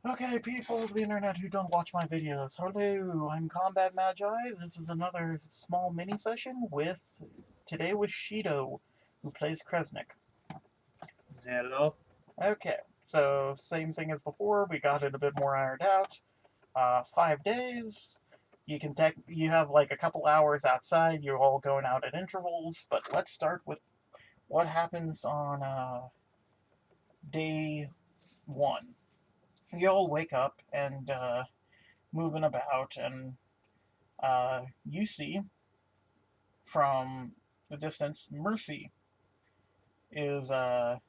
Okay, people of the internet who don't watch my videos, hello, I'm Combat Magi. This is another small mini session today with Shido, who plays Kresnik. Hello. Okay, so same thing as before, we got it a bit more ironed out. 5 days, you have like a couple hours outside, you're all going out at intervals, but let's start with what happens on day 1. You all wake up and moving about, and you see from the distance Mercy is kind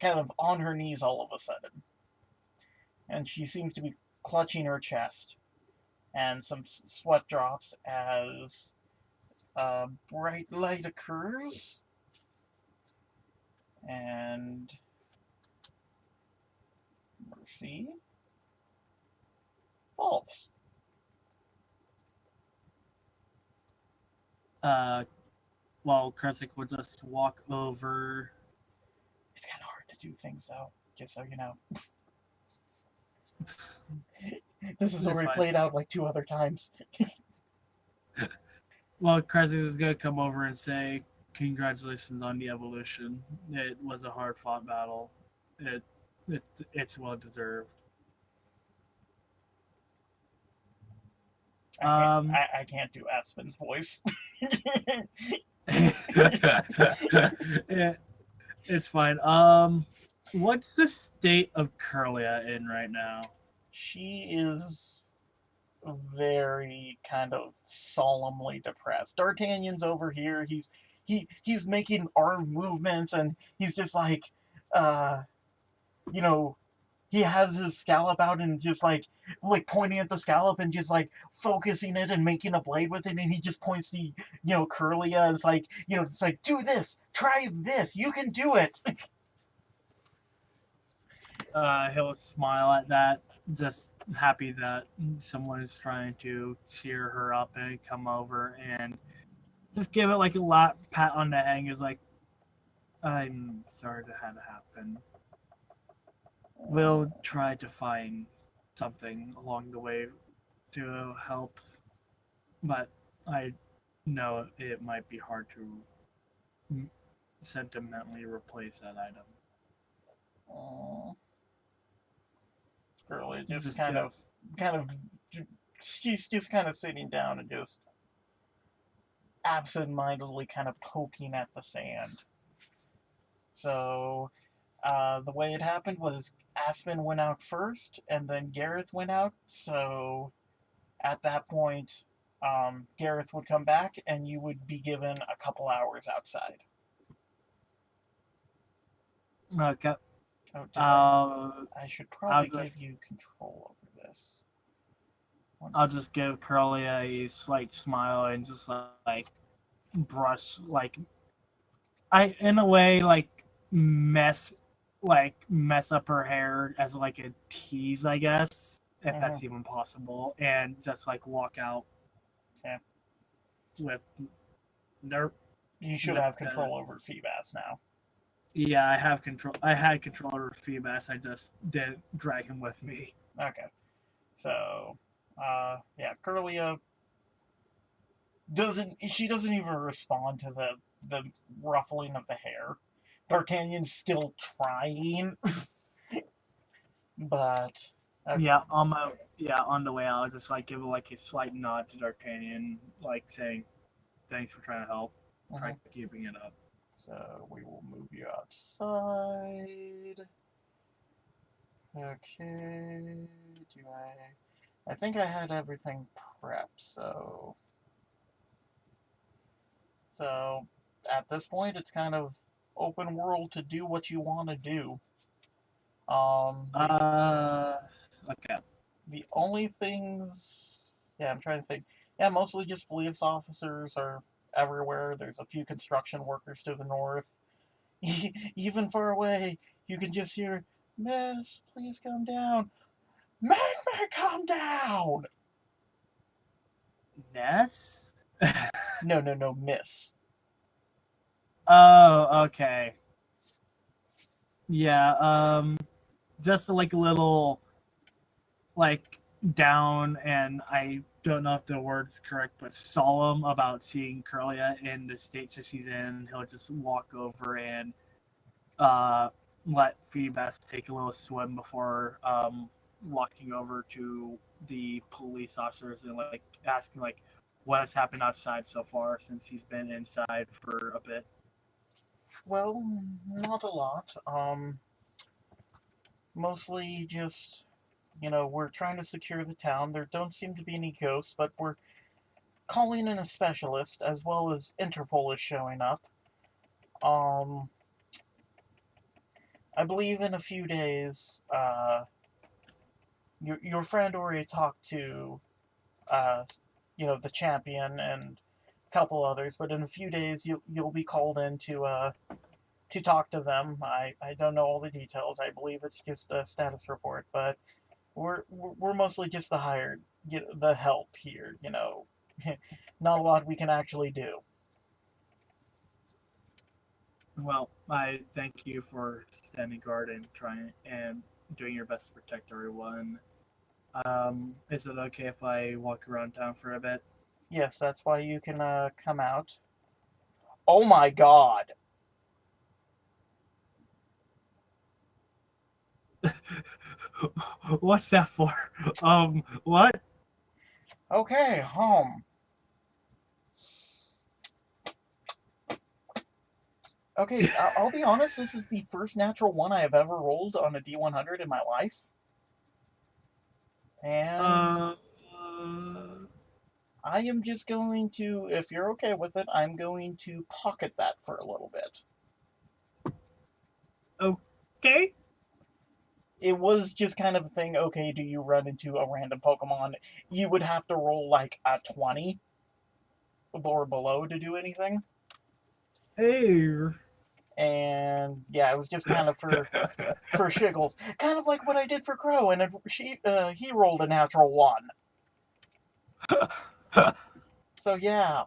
of on her knees all of a sudden, and she seems to be clutching her chest, and some sweat drops as a bright light occurs, and Mercy falls. Well, Kresnik would just walk over. It's kind of hard to do things, though, just so you know. This is already played out like 2 other times. Well, Kresnik is going to come over and say, congratulations on the evolution. It was a hard-fought battle. It's well-deserved. I can't do Aspen's voice. It's fine. What's the state of Curlia in right now? She is very kind of solemnly depressed. D'Artagnan's over here. He's making arm movements, and he's just like, you know, he has his scallop out and just like pointing at the scallop and just like focusing it and making a blade with it, and he just points to Curlia and it's like, it's like, do this, try this, you can do it. He'll smile at that, just happy that someone is trying to cheer her up and come over and just give it like a pat on the head. Is like, I'm sorry that had to happen. We'll try to find something along the way to help, but I know it might be hard to sentimentally replace that item. Girlie just kind of, she's just kind of sitting down and just absent-mindedly kind of poking at the sand. So, the way it happened was Aspen went out first, and then Gareth went out, so at that point, Gareth would come back, and you would be given a couple hours outside. Okay. I should probably give you control over this. I'll just give Curly a slight smile and just like brush, like in a way like mess up her hair as like a tease, I guess, if that's even possible, and just like walk out. Yeah. With their. You should have control over Feebas now. Yeah, I have control. I had control over Feebas. I just didn't drag him with me. Okay. So, yeah, Curlia doesn't even respond to the ruffling of the hair. D'Artagnan's still trying, but okay. On the way out, I'll just like give like a slight nod to D'Artagnan, like saying, "Thanks for trying to help. Try keeping it up." So we will move you outside. Okay. I think I had everything prepped, so at this point it's kind of open world to do what you want to do. Okay. The only things, I'm trying to think. Yeah, mostly just police officers are everywhere. There's a few construction workers to the north. Even far away, you can just hear, "Miss, please come down. Make me come down!" Ness? No, Miss. Oh, okay. Yeah, just like a little like down, and I don't know if the word's correct, but solemn about seeing Curlia in the state that she's in. He'll just walk over and uh, let Phoebus take a little swim before walking over to the police officers and like asking like what has happened outside so far since he's been inside for a bit. Well, not a lot. Mostly just, we're trying to secure the town. There don't seem to be any ghosts, but we're calling in a specialist as well as Interpol is showing up. Um, I believe in a few days, your friend already talked to, uh, the champion and a couple others, but in a few days you'll be called in to talk to them. I don't know all the details. I believe it's just a status report, but we're mostly just the hired, the help here. Not a lot we can actually do. Well, I thank you for standing guard and trying and doing your best to protect everyone. Is it okay if I walk around town for a bit? Yes, that's why you can come out. Oh my God. What's that for? What? Okay, Okay, I'll be honest. This is the first natural one I have ever rolled on a D100 in my life, and Uh, I am just going to, if you're okay with it, I'm going to pocket that for a little bit. okay. It was just kind of a thing. Okay, do you run into a random Pokemon? You would have to roll like a 20 or below to do anything. Hey. And yeah, it was just kind of for shiggles, kind of like what I did for Crow, and he rolled a natural one. So yeah,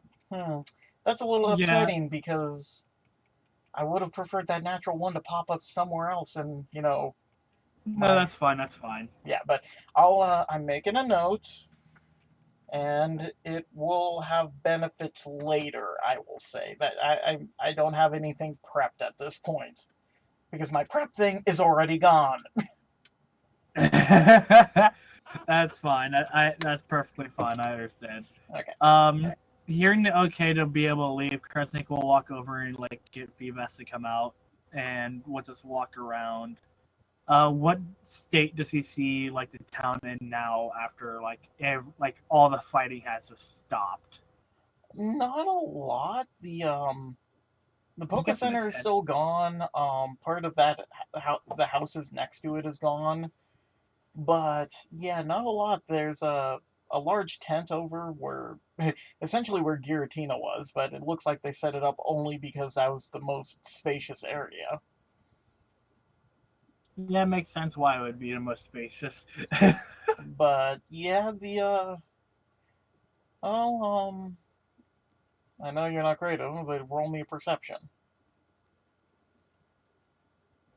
that's a little Yeah. upsetting because I would have preferred that natural one to pop up somewhere else, and No, my that's fine. That's fine. yeah. But I'm making a note, and it will have benefits later. I will say that I don't have anything prepped at this point because my prep thing is already gone. That's fine. That's perfectly fine. I understand. Okay. Um, Hearing the okay to be able to leave, Kresnik will walk over and like get Vivas to come out, and we'll just walk around. What state does he see like the town in now after like all the fighting has just stopped? Not a lot. The I'm Poke guessing Center it's is dead. still gone. Part of that, the houses next to it is gone. But yeah, not a lot. There's a large tent over where essentially where Giratina was, but it looks like they set it up only because that was the most spacious area. Yeah, it makes sense why it would be the most spacious. But yeah, oh I know you're not great at them, but roll me a perception.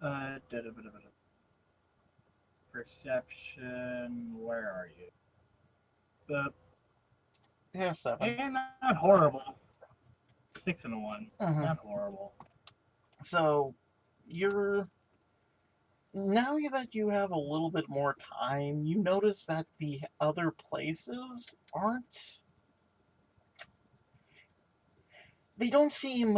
Da Perception. Where are you? Yeah, 7. Not horrible. 6 and a 1. Mhm. Not horrible. So you're now that you have a little bit more time, you notice that the other places aren't. They don't seem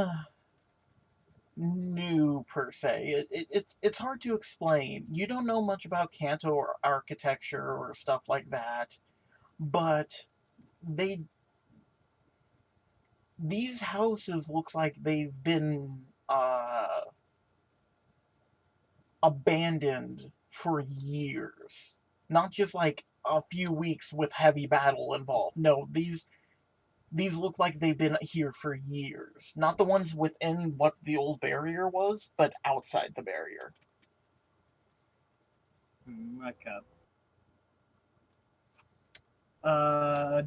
new per se. It's hard to explain. You don't know much about Kanto or architecture or stuff like that, but they these houses looks like they've been abandoned for years. Not just like a few weeks with heavy battle involved. No, these look like they've been here for years. Not the ones within what the old barrier was, but outside the barrier. Okay. Uh,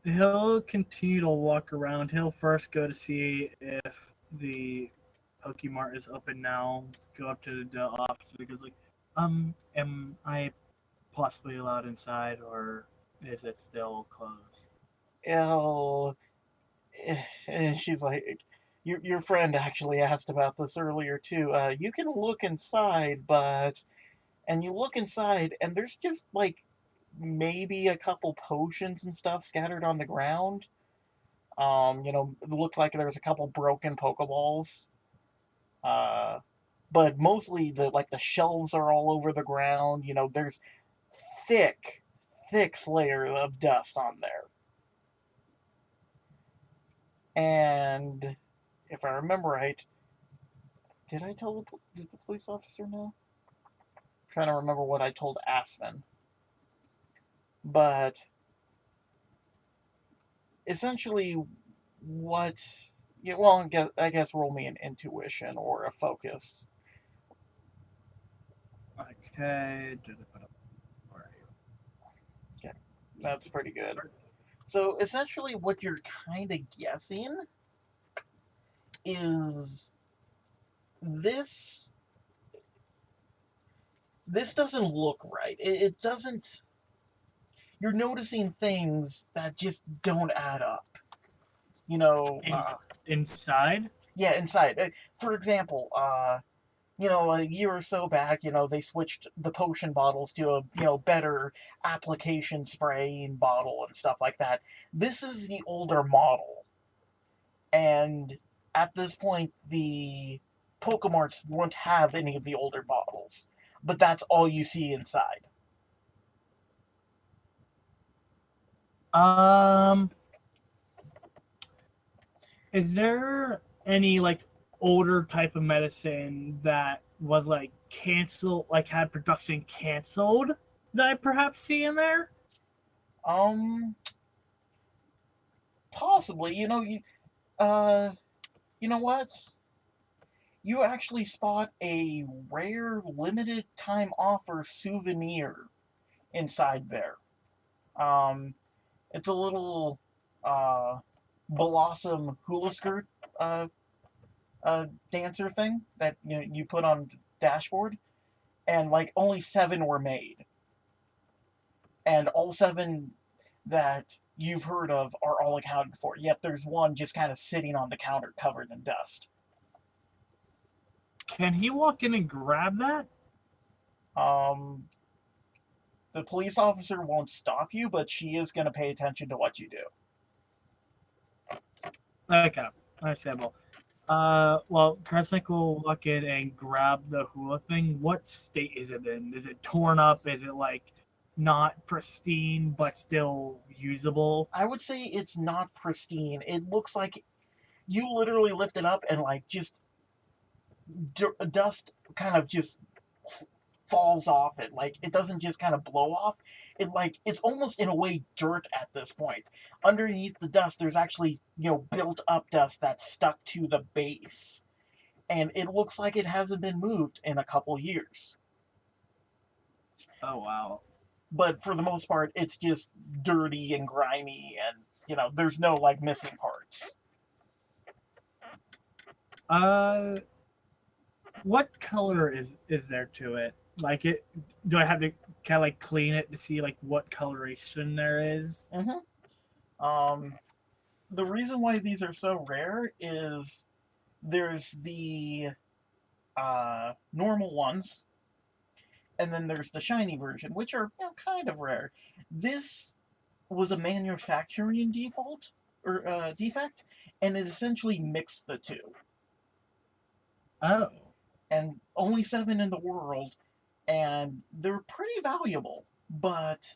he'll continue to walk around. He'll first go to see if the Pokemart is open now. Go up to the officer because like, Am I possibly allowed inside, or is it still closed? Oh, and she's like, your friend actually asked about this earlier too. You can look inside, but and you look inside, and there's just like maybe a couple potions and stuff scattered on the ground. It looks like there's a couple broken Pokeballs. Uh, but mostly the shelves are all over the ground. There's thick, thick layer of dust on there. And if I remember right, did the police officer know? I'm trying to remember what I told Aspen. But essentially, what? Yeah, well, I guess roll me an intuition or a focus. Okay. Okay, that's pretty good. So essentially, what you're kind of guessing is this this doesn't look right. It doesn't. You're noticing things that just don't add up. You know, In, uh, inside? yeah, inside. For example, a year or so back, they switched the potion bottles to a, better application spraying bottle and stuff like that. This is the older model. And at this point, the Pokemarts won't have any of the older bottles. But that's all you see inside. Um, is there any like older type of medicine that was like canceled, like had production canceled that I perhaps see in there? Um, Possibly. Uh, you know what? You actually spot a rare limited time offer souvenir inside there. Um, it's a little uh, blossom hula skirt uh, dancer thing that you put on the dashboard, and like only 7 were made, and all 7 that you've heard of are all accounted for. Yet there's one just kind of sitting on the counter covered in dust. Can he walk in and grab that? Um, the police officer won't stop you, but she is going to pay attention to what you do. Okay, understandable. Well, Kresnik will walk in and grab the hula thing. What state is it in? Is it torn up? Is it like not pristine but still usable? I would say it's not pristine. It looks like you literally lift it up and like just dust kind of just falls off it. Like it doesn't just kind of blow off. It's almost in a way dirt at this point. Underneath the dust, there's actually built up dust that's stuck to the base, and it looks like it hasn't been moved in a couple years. Oh wow. But for the most part, it's just dirty and grimy, and there's no like missing parts. Uh, what color is there to it? Like it, do I have to kind of like clean it to see like what coloration there is? Um, the reason why these are so rare is there's the normal ones, and then there's the shiny version, which are kind of rare. This was a manufacturing default or defect, and it essentially mixed the two. Oh, And only 7 in the world, and they're pretty valuable. But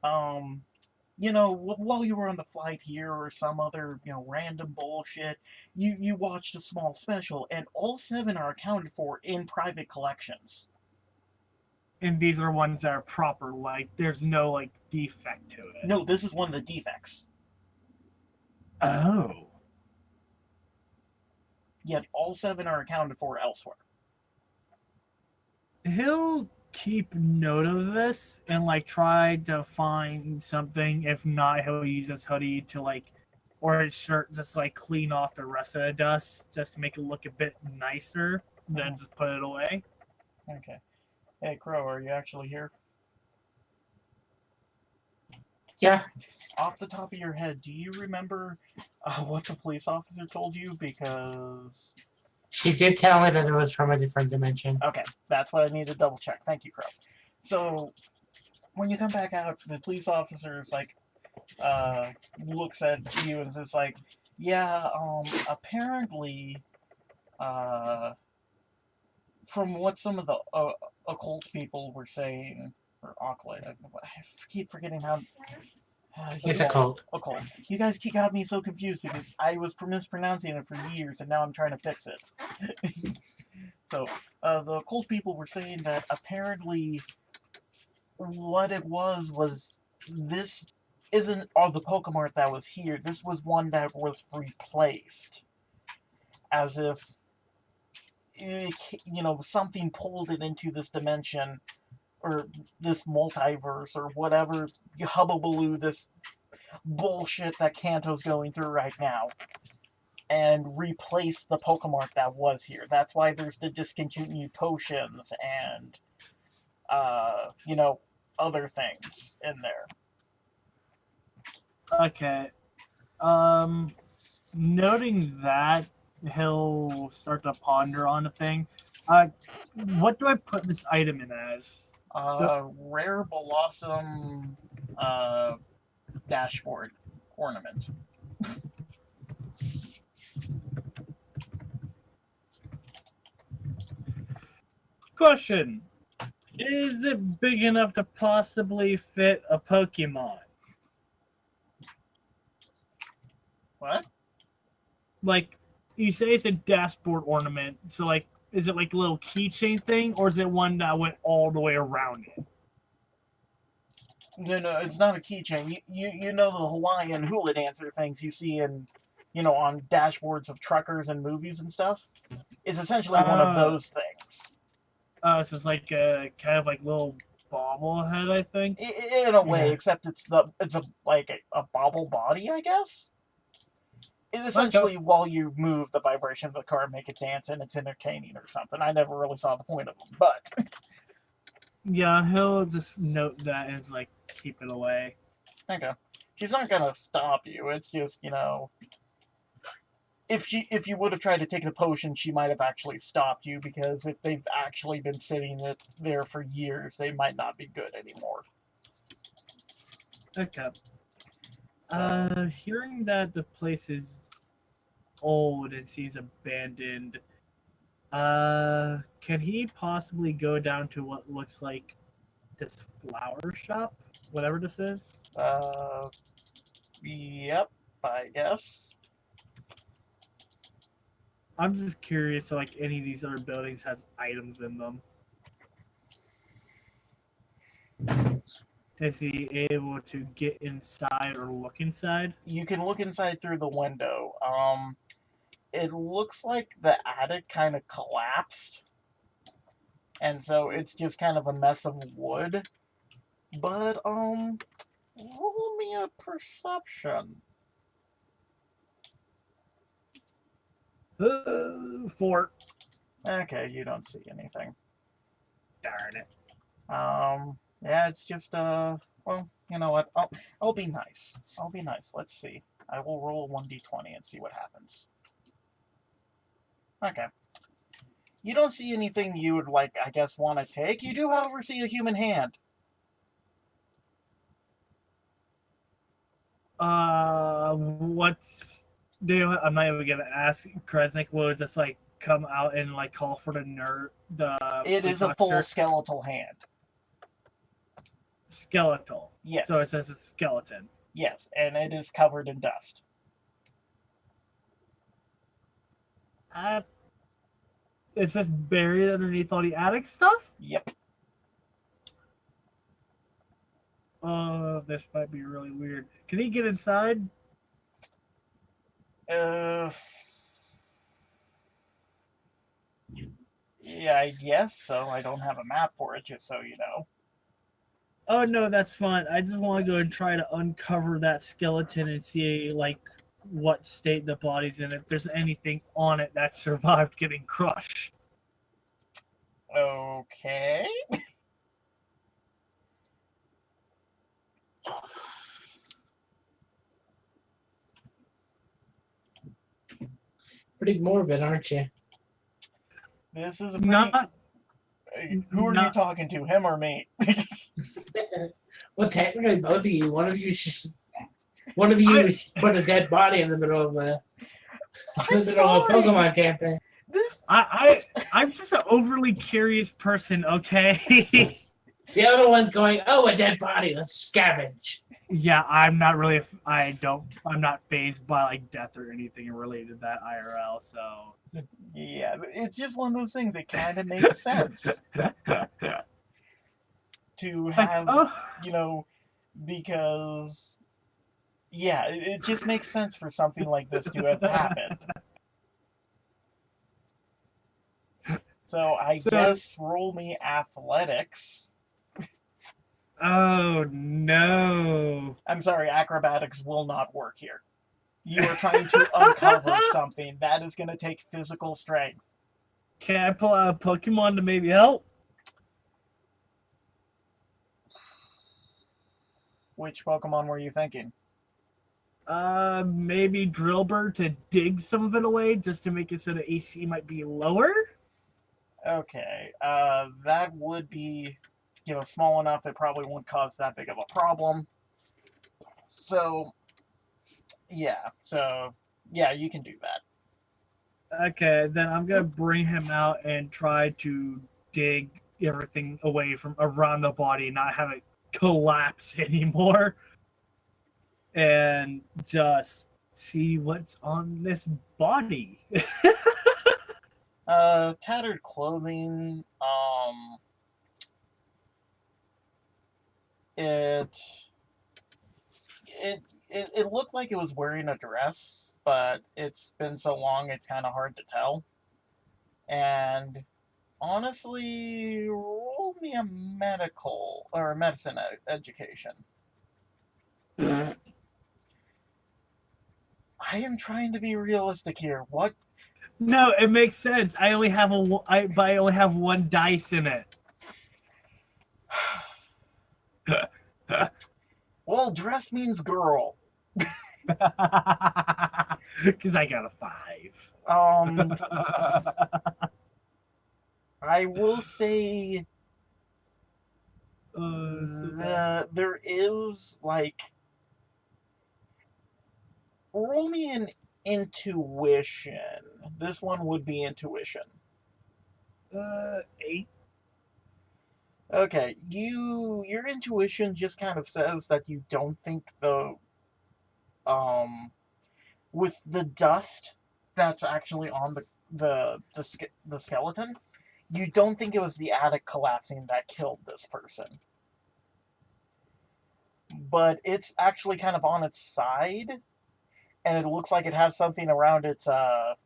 while you were on the flight here or some other random bullshit, you watched a small special, and all 7 are accounted for in private collections. and these are ones that are proper. Like there's no like defect to it. No, this is one of the defects. Oh. Yet all 7 are accounted for elsewhere. He'll keep note of this and like try to find something. If not, he'll use his hoodie to like, or his shirt, just like clean off the rest of the dust, just to make it look a bit nicer. Then just put it away. Okay. Hey, Crow, are you actually here? Yeah, Off the top of your head, do you remember what the police officer told you? Because she did tell me that it was from a different dimension. okay, that's what I need to double check. Thank you, Crow. So when you come back out, the police officer's like looks at you and says like, yeah, apparently, uh, from what some of the occult people were saying, or occult, I keep forgetting how. It's a cult. Occult. You guys got me so confused because I was mispronouncing it for years, and now I'm trying to fix it. So, the occult people were saying that apparently what it was this isn't all the Pokemon that was here. This was one that was replaced, as if something pulled it into this dimension or this multiverse or whatever hubbubaloo this bullshit that Kanto's going through right now, and replace the Pokemon that was here. That's why there's the discontinued potions and other things in there. Okay. Noting that, he'll start to ponder on a thing. What do I put this item in as? Rare Blossom dashboard ornament. Question. Is it big enough to possibly fit a Pokemon? What? Like, you say it's a dashboard ornament, so like, is it like a little keychain thing, or is it one that went all the way around it? No, it's not a keychain. You know the Hawaiian hula dancer things you see in, on dashboards of truckers and movies and stuff? It's essentially one of those things. So it's like a kind of like little bobblehead, I think. In a way, except it's a bobble body, I guess. It essentially, while you move the vibration of the car, make it dance, and it's entertaining or something. I never really saw the point of them, but yeah, he'll just note that and like keep it away. Okay, she's not gonna stop you. It's just if you would have tried to take the potion, she might have actually stopped you, because if they've actually been sitting there for years, they might not be good anymore. Okay. So, hearing that the place is old and seems abandoned, can he possibly go down to what looks like this flower shop, whatever this is? Yep, I guess. I'm just curious if like any of these other buildings has items in them. Is he able to get inside or look inside? You can look inside through the window. It looks like the attic kind of collapsed, and so it's just kind of a mess of wood. But roll me a perception. 4. Okay, you don't see anything. Darn it. Yeah, it's just well, you know what? I'll be nice. I'll be nice. Let's see. I will roll a 1d20 and see what happens. Okay. You don't see anything you would, I guess, want to take. You do, however, see a human hand. What's... I'm not even gonna ask. Kresnik will just, come out and, call for the nerd... It is a full skeletal hand. Skeletal? Yes. So it says a skeleton? Yes, and it is covered in dust. Is this buried underneath all the attic stuff? Yep. This might be really weird. Can he get inside? Yeah, I guess so. I don't have a map for it, just so you know. Oh, no, that's fine. I just want to go and try to uncover that skeleton and see, what state the body's in, if there's anything on it that survived getting crushed. Okay. Pretty morbid, aren't you? This is a pretty... Not, Who are you not. talking to, him or me? Well, technically, both of you. One of you put a dead body in the middle of a Pokemon campaign. I'm just an overly curious person, okay? The other one's going, oh, a dead body, let's scavenge. Yeah, I'm not really. I'm not phased by like death or anything related to that IRL. So Yeah, it's just one of those things. It kind of makes sense to have, because yeah, it just makes sense for something like this to have happened. So I guess roll me athletics. Oh no! I'm sorry, acrobatics will not work here. You are trying to uncover something. That is going to take physical strength. Can I pull out a Pokemon to maybe help? Which Pokemon were you thinking? Maybe Drillbur to dig some of it away just to make it so the AC might be lower? Okay, that would be, small enough that probably won't cause that big of a problem. So, yeah, you can do that. Okay, then I'm gonna bring him out and try to dig everything away from around the body, not have it collapse anymore, and just see what's on this body. Tattered clothing, it looked like it was wearing a dress, but it's been so long it's kind of hard to tell. And honestly, roll me a medical or medicine education. I am trying to be realistic here. What? No, it makes sense. I only have one dice in it. Well, dress means girl. Because I got a 5. I will say there is, roll me an intuition. This one would be intuition. 8. Okay, your intuition just kind of says that you don't think with the dust that's actually on the skeleton, you don't think it was the attic collapsing that killed this person. But it's actually kind of on its side, and it looks like it has something around its like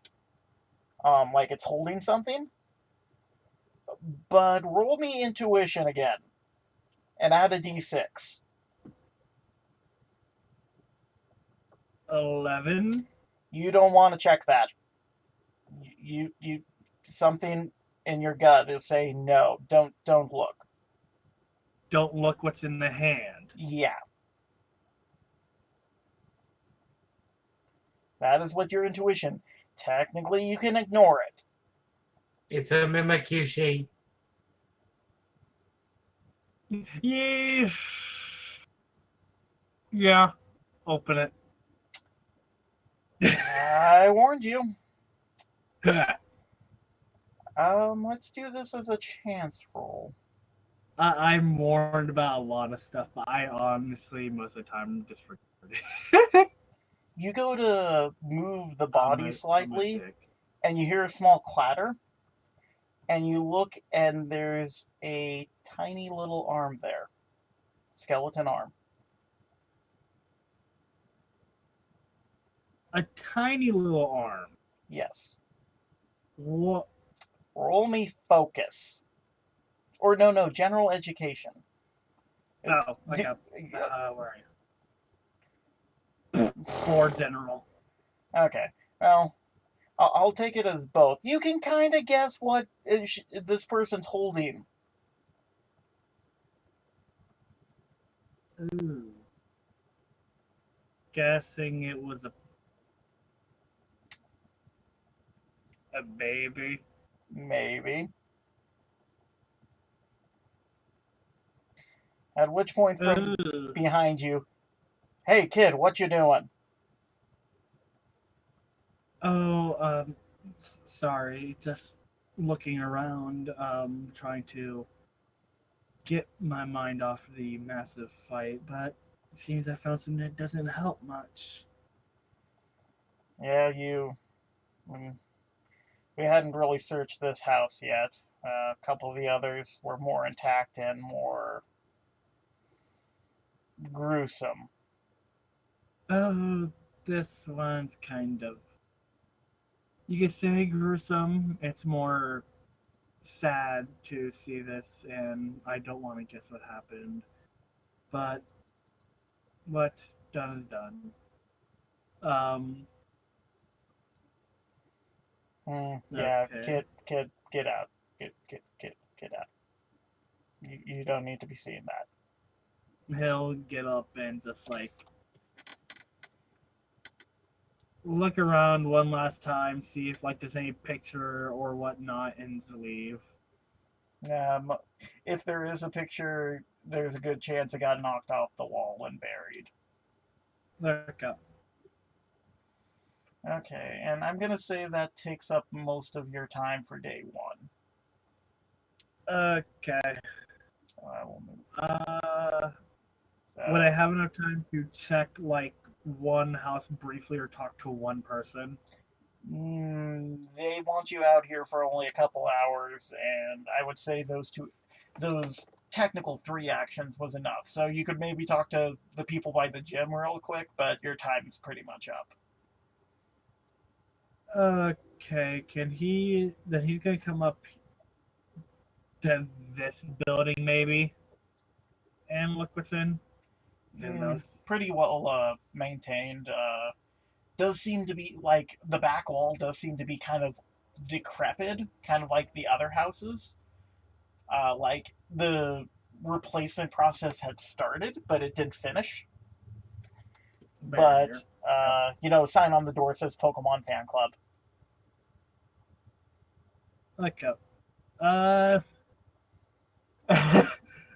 it's holding something. But roll me intuition again and add a d6. 11. You don't want to check that. You something in your gut is saying no. Don't look. Don't look what's in the hand. Yeah. That is what your intuition. Technically, you can ignore it. It's a Mimikyu sheet. Yeah. Open it. I warned you. Let's do this as a chance roll. I'm warned about a lot of stuff, but I honestly, most of the time, disregard it. You go to move the body slightly, and you hear a small clatter, and you look, and there's a tiny little arm there. Skeleton arm. A tiny little arm. Yes. What? Roll me focus. Or no, general education. Oh, okay. Where are you? For general. Okay. Well, I'll take it as both. You can kind of guess what this person's holding. Ooh. guessing it was a baby. Maybe. At which point from Ooh. behind you, hey kid, what you doing? Oh, sorry. Just looking around, trying to get my mind off the massive fight, but it seems I found something that doesn't help much. Yeah, we hadn't really searched this house yet. A couple of the others were more intact and more gruesome. Oh, this one's kind of, you could say gruesome. It's more sad to see this, and I don't want to guess what happened. But what's done is done. Um, Yeah, okay. get out. Get out. You don't need to be seeing that. He'll get up and just like look around one last time, see if like there's any picture or whatnot, and leave. Um, if there is a picture, there's a good chance it got knocked off the wall and buried. Look up. Okay, and I'm gonna say that takes up most of your time for day one. Okay. So I will move. Would I So, have enough time to check like one house briefly or talk to one person? they want you out here for only a couple hours, and I would say those technical 3 actions was enough. So you could maybe talk to the people by the gym real quick, but your time's pretty much up. Okay, can he? Then he's gonna come up to this building maybe and look what's in. And those. Pretty well maintained. Does seem to be like the back wall does seem to be kind of decrepit, kind of like the other houses. Like the replacement process had started, but it didn't finish. But Barrier. Yep. sign on the door says Pokemon Fan Club. Okay. Uh,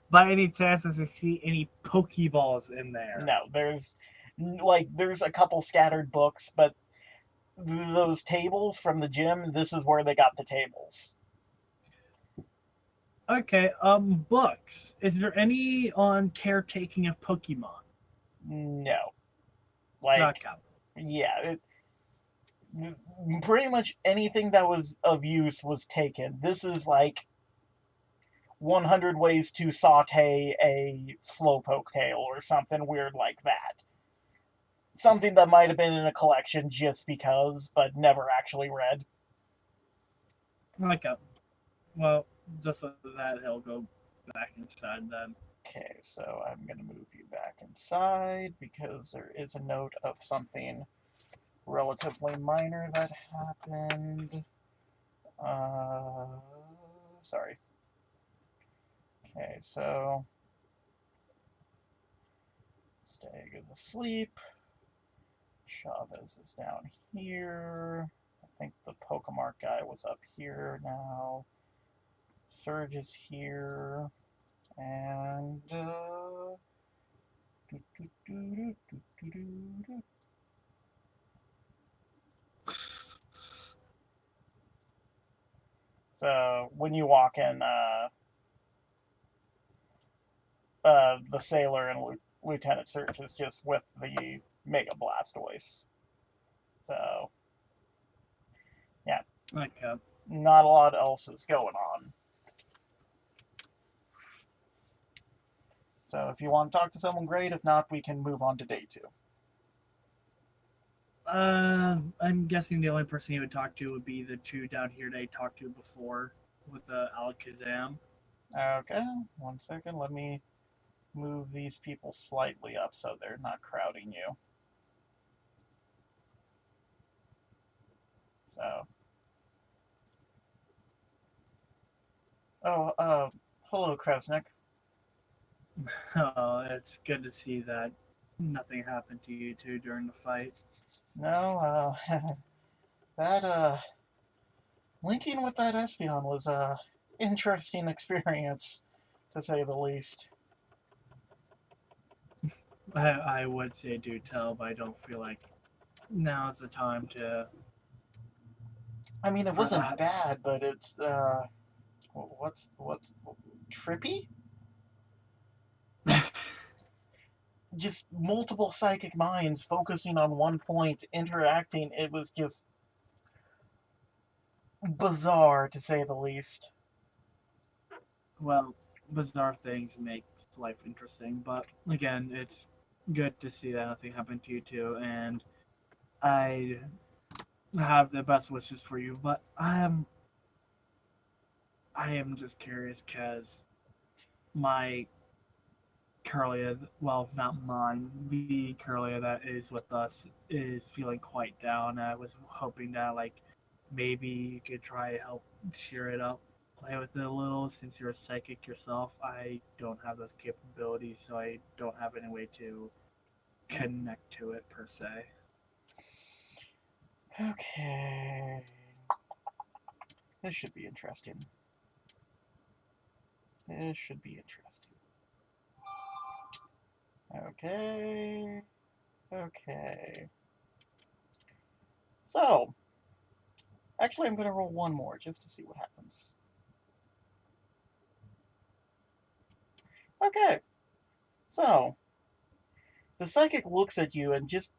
by any chance, does he see any Pokeballs in there? No, there's a couple scattered books, but those tables from the gym, this is where they got the tables. Okay. Books. Is there any on caretaking of Pokemon? No, like Okay. yeah, pretty much anything that was of use was taken. This is like 100 ways to saute a slowpoke tail or something weird like that. Something that might have been in a collection just because, but never actually read. Okay. Well, just with that, he'll go back inside then. Okay, so I'm going to move you back inside because there is a note of something relatively minor that happened. Sorry. Okay, so Stag is asleep. Chavez is down here. I think the Pokemart guy was up here now. Surge is here. And so when you walk in, the Sailor and Lieutenant Surge is just with the Mega Blastoise. So yeah, Okay. not a lot else is going on. So if you want to talk to someone, great. If not, we can move on to day two. I'm guessing the only person he would talk to would be the two down here they talked to before with Alakazam. Okay, 1 second. Let me move these people slightly up so they're not crowding you. So, hello, Kresnik. Oh, it's good to see that nothing happened to you two during the fight. No, that linking with that Espion was a interesting experience, to say the least. I would say do tell, but I don't feel like now is the time to I mean, it for wasn't that. bad, but it's what's trippy? Just multiple psychic minds focusing on one point, interacting. It was just bizarre, to say the least. Well, bizarre things makes life interesting, but again, it's good to see that nothing happened to you two, and I have the best wishes for you. But I am just curious because my Curlia, well, not mine, the Curlia that is with us is feeling quite down. I was hoping that like maybe you could try to help cheer it up, play with it a little. Since you're a psychic yourself, I don't have those capabilities, so I don't have any way to connect to it per se. Okay. This should be interesting. This should be interesting. Okay. Okay. So, actually, I'm going to roll one more just to see what happens. Okay. So, the psychic looks at you and just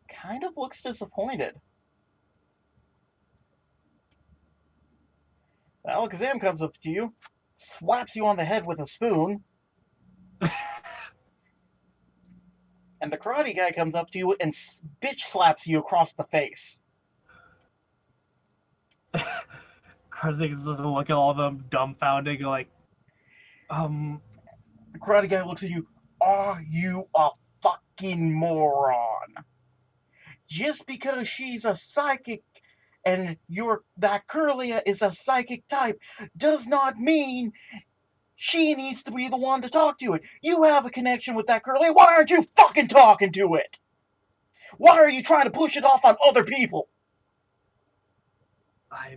kind of looks disappointed. Alakazam comes up to you, slaps you on the head with a spoon, and the karate guy comes up to you and bitch slaps you across the face. Kresnik is just look at all of them dumbfounded, like, The karate guy looks at you. Are you a fucking moron? Just because she's a psychic and that Curlia is a psychic type does not mean she needs to be the one to talk to it. You have a connection with that Curlia. Why aren't you fucking talking to it? Why are you trying to push it off on other people? I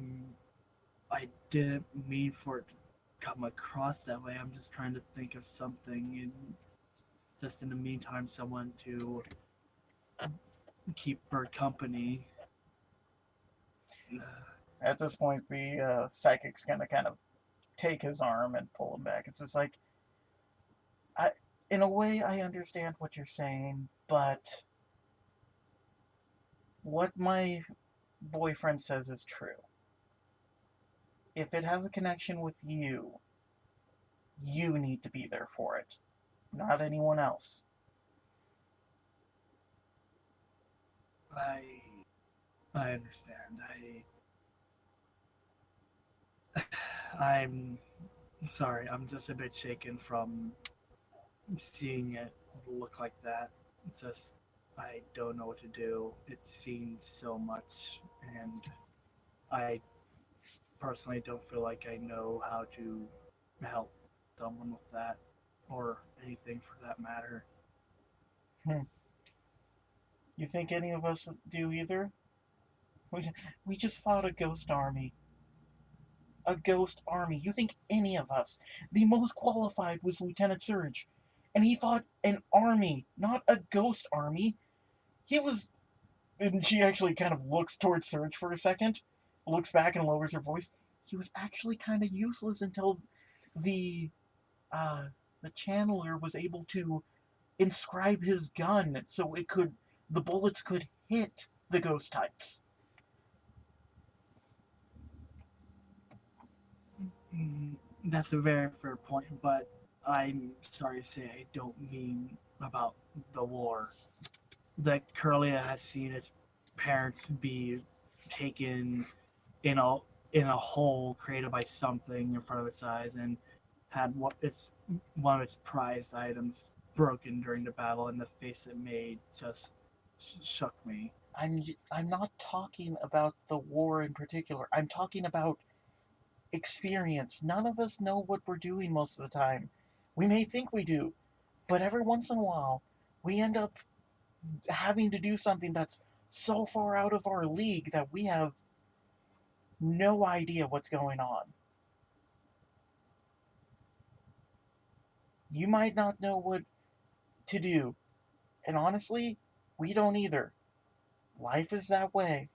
didn't mean for it to come across that way. I'm just trying to think of something, and just in the meantime, someone to keep her company. At this point, the psychic's gonna kind of take his arm and pull him back. It's just like, in a way, I understand what you're saying, but what my boyfriend says is true. If it has a connection with you, you need to be there for it, not anyone else. I I understand. I'm sorry. I'm just a bit shaken from seeing it look like that. It's just I don't know what to do. It seems so much, and I personally don't feel like I know how to help someone with that, or anything for that matter. Hmm. You think any of us do either? We, we just fought a ghost army. A ghost army. You think any of us? The most qualified was Lieutenant Surge. And he fought an army, not a ghost army. He was. And she actually kind of looks towards Surge for a second, looks back and lowers her voice. He was actually kind of useless until the uh, the channeler was able to inscribe his gun so the bullets could hit the ghost types. That's a very fair point, but I'm sorry to say I don't mean about the war. That Curlia has seen its parents be taken in a in a hole created by something in front of its eyes, and had one of its prized items broken during the battle, and the face it made just shook me. I'm not talking about the war in particular. I'm talking about experience. None of us know what we're doing most of the time. We may think we do, but every once in a while, we end up having to do something that's so far out of our league that we have no idea what's going on. You might not know what to do, and honestly, we don't either. Life is that way.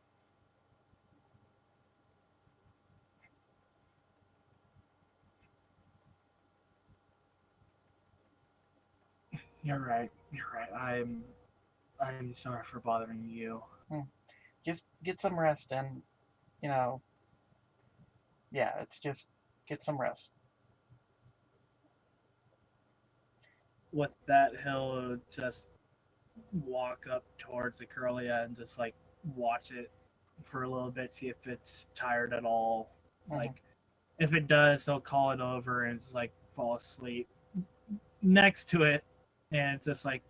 You're right. You're right. I'm sorry for bothering you. Just get some rest and, you know, yeah, it's just get some rest. With that, he'll just walk up towards the Corellia and just like watch it for a little bit, see if it's tired at all. Like, if it does, he'll call it over and just like fall asleep next to it, and just like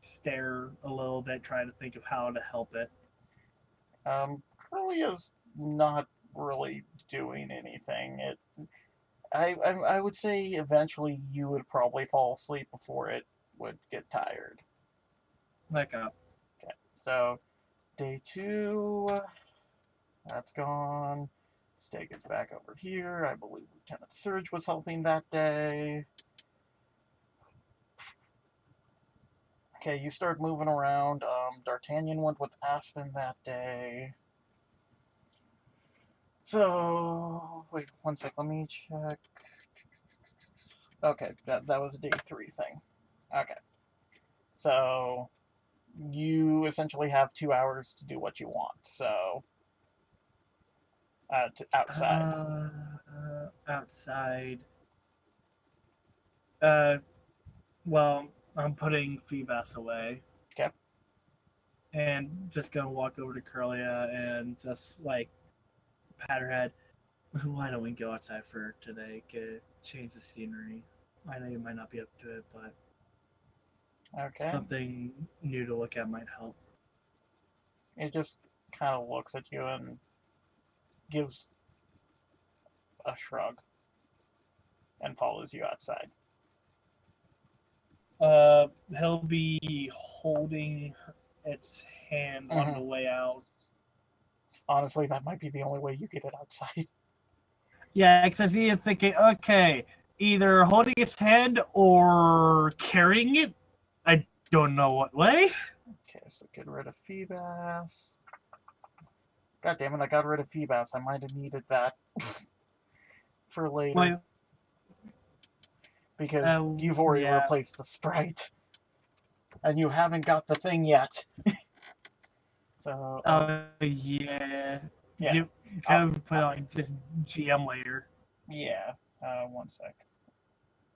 stare a little bit, trying to think of how to help it. Curlia's not really doing anything. I would say eventually you would probably fall asleep before it would get tired. Wake up. Okay, so day 2, that's gone. Steak is back over here. I believe Lieutenant Surge was helping that day. Okay, you start moving around. D'Artagnan went with Aspen that day. So, wait 1 sec, let me check. Okay, that was a day 3 thing. Okay. So, you essentially have 2 hours to do what you want, so... outside. Outside. Well, I'm putting Phoebus away. Okay. And just gonna walk over to Curlia and just like pat her head. Why don't we go outside for today? Change the scenery. I know you might not be up to it, but Okay. something new to look at might help. It just kind of looks at you and gives a shrug and follows you outside. He'll be holding its hand on the way out. Honestly, that might be the only way you get it outside. Yeah, because he's thinking, okay, either holding its hand or carrying it. I don't know what way. Okay, so get rid of Phoebus. God damn it, I got rid of Phoebus. I might have needed that for later. Wait. Because you've already replaced the sprite. And you haven't got the thing yet. So. Yeah. Yeah. You could put like just GM later. Yeah. 1 sec.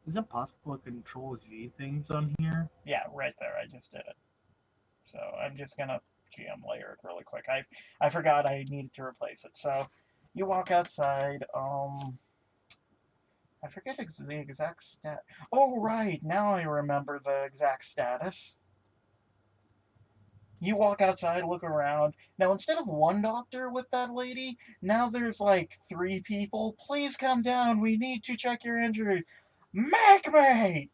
Is it possible to control Z things on here? Yeah, right there. I just did it. So I'm just gonna GM layer it really quick. I forgot I needed to replace it. So you walk outside. I forget the exact stat. Oh right, now I remember the exact status. You walk outside, look around. Now, instead of 1 doctor with that lady, now there's like 3 people. Please come down. We need to check your injuries. Make me!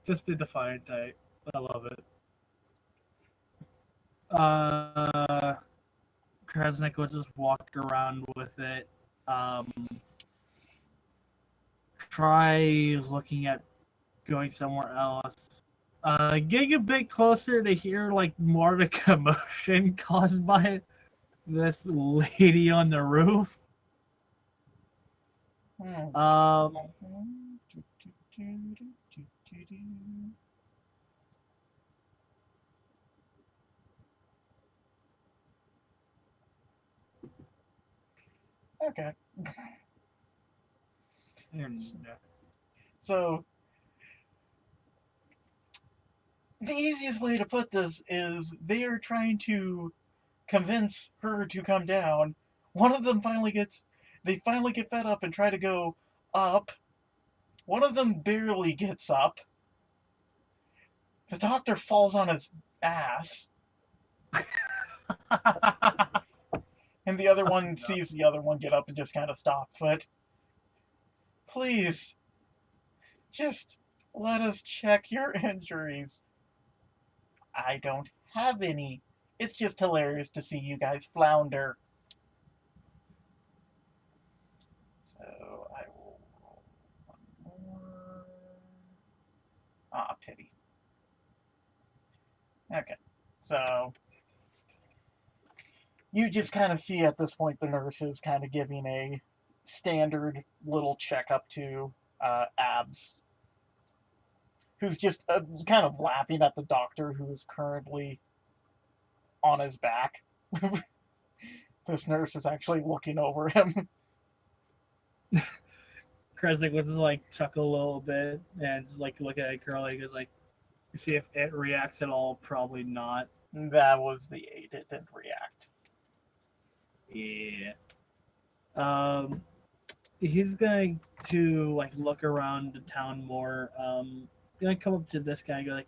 Just a defiant type. I love it. Kresnik will just walk around with it. Try looking at going somewhere else. Getting a bit closer to hear like more of the commotion caused by this lady on the roof. Okay. So, the easiest way to put this is they are trying to convince her to come down. One of them they finally get fed up and try to go up. One of them barely gets up. The doctor falls on his ass. And the other one sees the other one get up and just kind of stop. But Please, just let us check your injuries. I don't have any. It's just hilarious to see you guys flounder. So I will roll one more. Ah, pity. Okay, so you just kind of see at this point the nurse is kind of giving a standard little checkup to Abs, who's just kind of laughing at the doctor who is currently on his back. This nurse is actually looking over him. Kresnik would just like chuckle a little bit and just like look at Curly and goes like, see if it reacts at all. Probably not. That was the 8. It didn't react. Yeah. He's going to like look around the town more. Gonna come up to this guy and go like,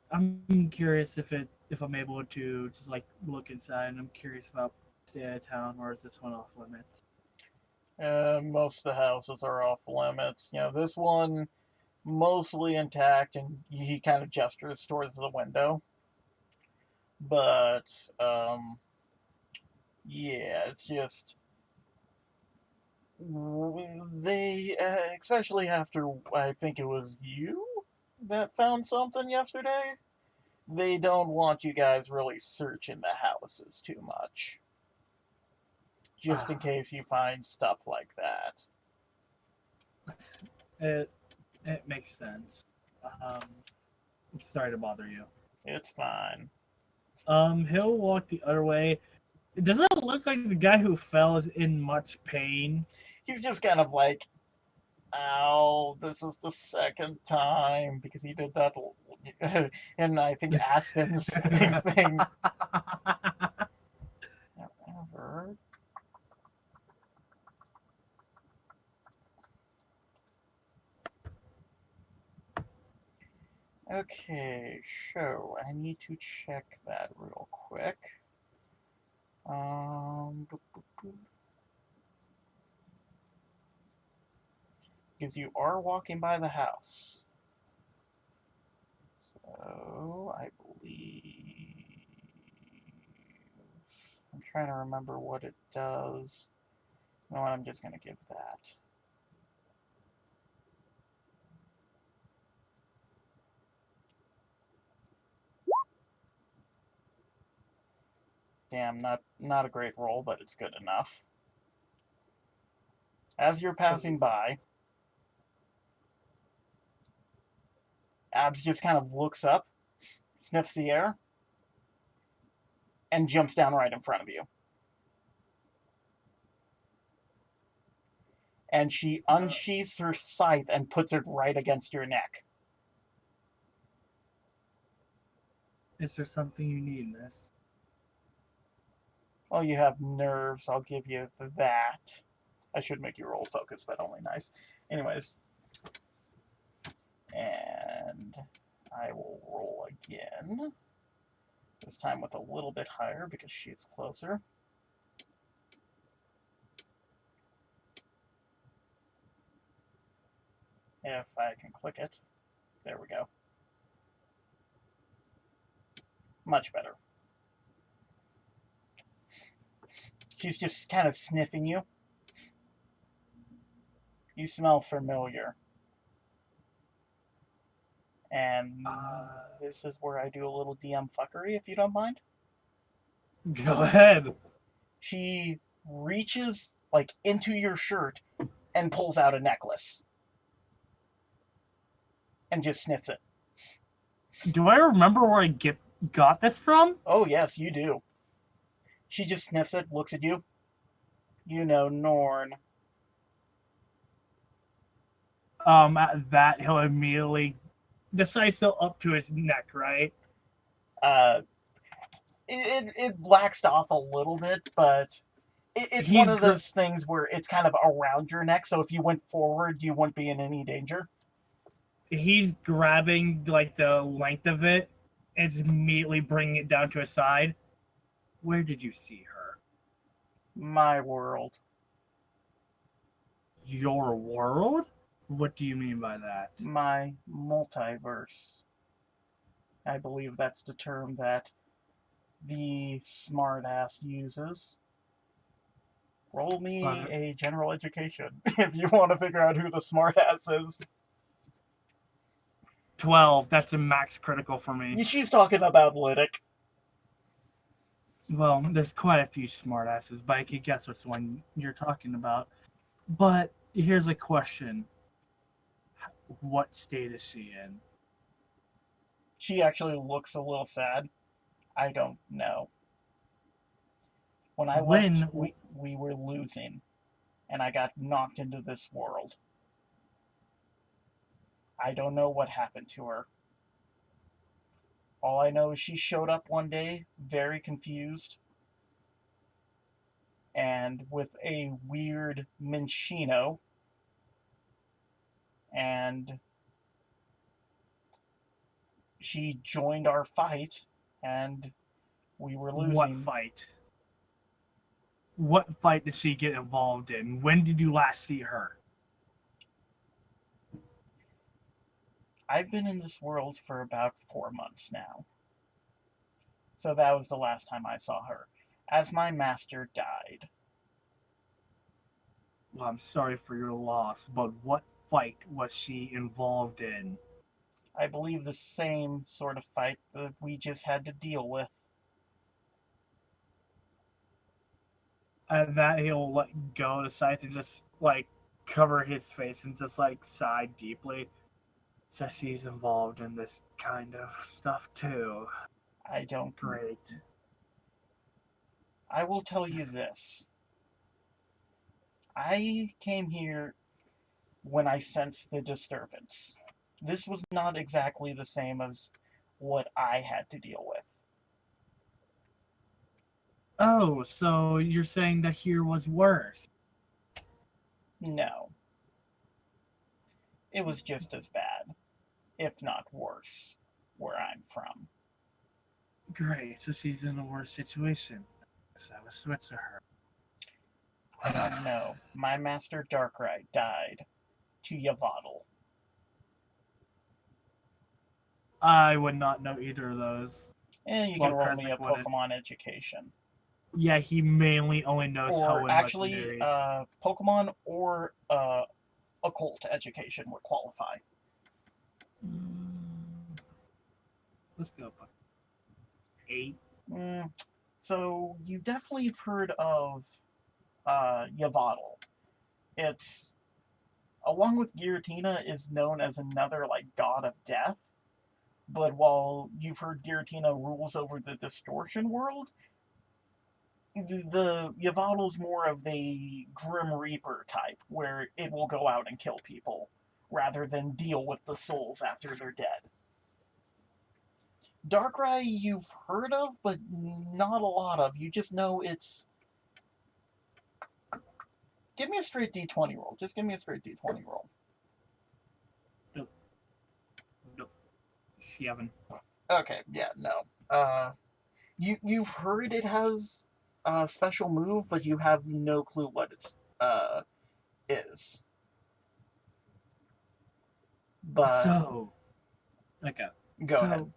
I'm curious if I'm able to just like look inside, and I'm curious about the state of town, or is this one off limits? Most of the houses are off limits. This one mostly intact, and he kind of gestures towards the window. But yeah, it's just they, especially after I think it was you that found something yesterday. They don't want you guys really searching the houses too much, just in case you find stuff like that. It makes sense. Sorry to bother you. It's fine. He'll walk the other way. Does it look like the guy who fell is in much pain? He's just kind of like, ow, this is the second time, because he did that in, I think, Aspen's thing. However, okay, so I need to check that real quick. Because you are walking by the house. So, I believe... I'm trying to remember what it does. You know what, I'm just going to give that. Damn, not a great roll, but it's good enough. As you're passing by, Abs just kind of looks up, sniffs the air, and jumps down right in front of you. And she unsheathes her scythe and puts it right against your neck. Is there something you need, miss? Well, you have nerves, I'll give you that. I should make you roll focus, but only nice. Anyways. And I will roll again. This time with a little bit higher because she's closer. If I can click it. There we go. Much better. She's just kind of sniffing you. You smell familiar. And this is where I do a little DM fuckery, if you don't mind. Go ahead. She reaches like into your shirt and pulls out a necklace. And just sniffs it. Do I remember where I got this from? Oh, yes, you do. She just sniffs it, looks at you. You know, Norn. At that, he'll immediately... The scythe's still up to his neck, right? It laxed off a little bit, but it's one of those things where it's kind of around your neck, so if you went forward, you wouldn't be in any danger. He's grabbing, like, the length of it and immediately bringing it down to his side. Where did you see her? My world. Your world? What do you mean by that? My multiverse. I believe that's the term that the smartass uses. Roll me a general education if you want to figure out who the smartass is. 12. That's a max critical for me. She's talking about Lydic. Well, there's quite a few smartasses, but I can guess which one you're talking about. But here's a question. What state is she in? She actually looks a little sad. I don't know. When I left, we were losing, and I got knocked into this world. I don't know what happened to her. All I know is she showed up one day, very confused, and with a weird Minchino, and she joined our fight, and we were losing. What fight? What fight did she get involved in? When did you last see her? I've been in this world for about 4 months now. So that was the last time I saw her, as my master died. Well, I'm sorry for your loss, but what fight was she involved in? I believe the same sort of fight that we just had to deal with. And that he'll let go of the scythe and just, like, cover his face and just, like, sigh deeply. So she's involved in this kind of stuff, too. I don't... Great. I will tell you this. I came here when I sensed the disturbance. This was not exactly the same as what I had to deal with. Oh, so you're saying that here was worse? No. It was just as bad, if not worse, where I'm from. Great, so she's in a worse situation. So I will switch to her. No, my master Darkrai died to Yavaddle. I would not know either of those. And you can roll me a Pokemon education. Yeah, he mainly only knows how Or actually, Pokemon or Occult education would qualify. Let's go. 8. So you definitely have heard of Yavaddle. It's, along with Giratina, is known as another like god of death. But while you've heard Giratina rules over the Distortion world, the Yavaddle's more of the Grim Reaper type, where it will go out and kill people, rather than deal with the souls after they're dead. Darkrai you've heard of, but not a lot of. You just know it's... Give me a straight D20 roll. Just give me a straight D20 roll. Nope. 7. Okay, yeah, no. You've heard it has a special move, but you have no clue what it is. But So, okay. Go ahead.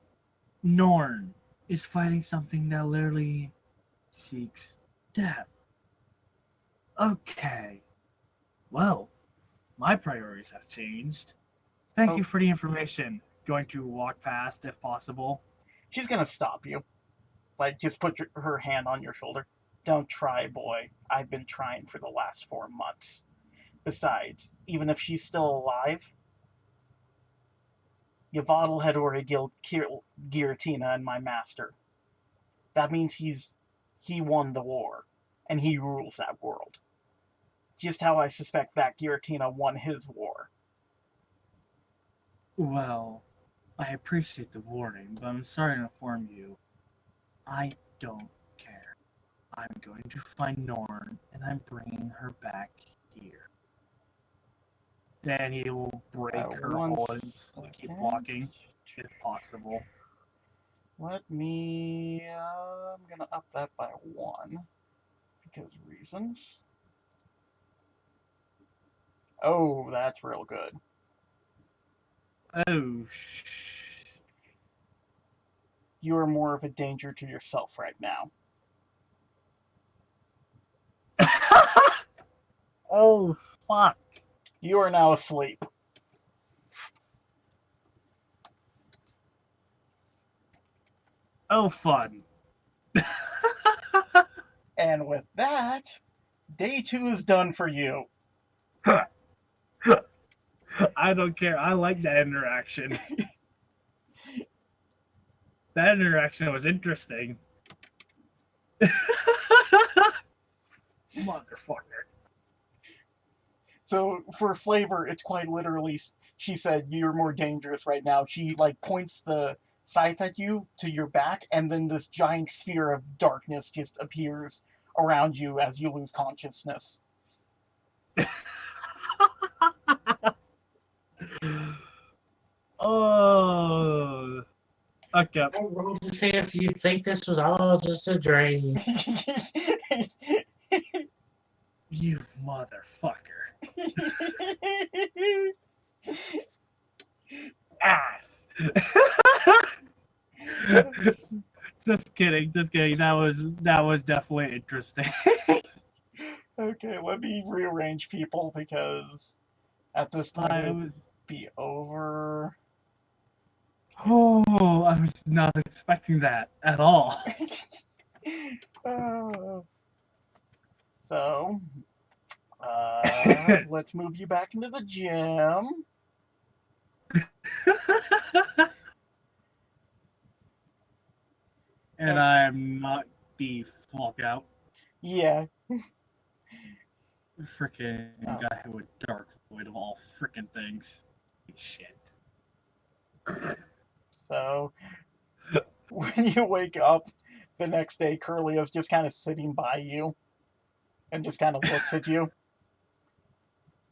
Norn is fighting something that literally seeks death. Okay. Well, my priorities have changed. Thank you for the information. Going to walk past if possible. She's gonna stop you. Like, just put her hand on your shoulder. Don't try, boy. I've been trying for the last 4 months. Besides, even if she's still alive, Yavaddle had already killed Giratina and my master. That means he won the war, and he rules that world. Just how I suspect that Giratina won his war. Well, I appreciate the warning, but I'm sorry to inform you. I don't care. I'm going to find Norn, and I'm bringing her back here. Then he will break her hold and keep walking, if possible. Let me... I'm gonna up that by 1. Because reasons. Oh, that's real good. Oh, You are more of a danger to yourself right now. oh, fuck. You are now asleep. Oh, fun. And with that, day 2 is done for you. I don't care. I like that interaction. That interaction was interesting. Motherfucker. So for flavor, it's quite literally, she said, you're more dangerous right now. She like points the scythe at you to your back, and then this giant sphere of darkness just appears around you as you lose consciousness. Oh. Okay. I rolled to see if you think this was all just a dream. You motherfucker. Ass. Just kidding. That was definitely interesting. Okay, let me rearrange people because at this point it would be over. Oh, I was not expecting that at all. So, let's move you back into the gym. And I am not the fuck out. Yeah. Freaking guy with dark void of all freaking things. Shit. So, when you wake up the next day, Curlio's just kind of sitting by you and just kind of looks at you.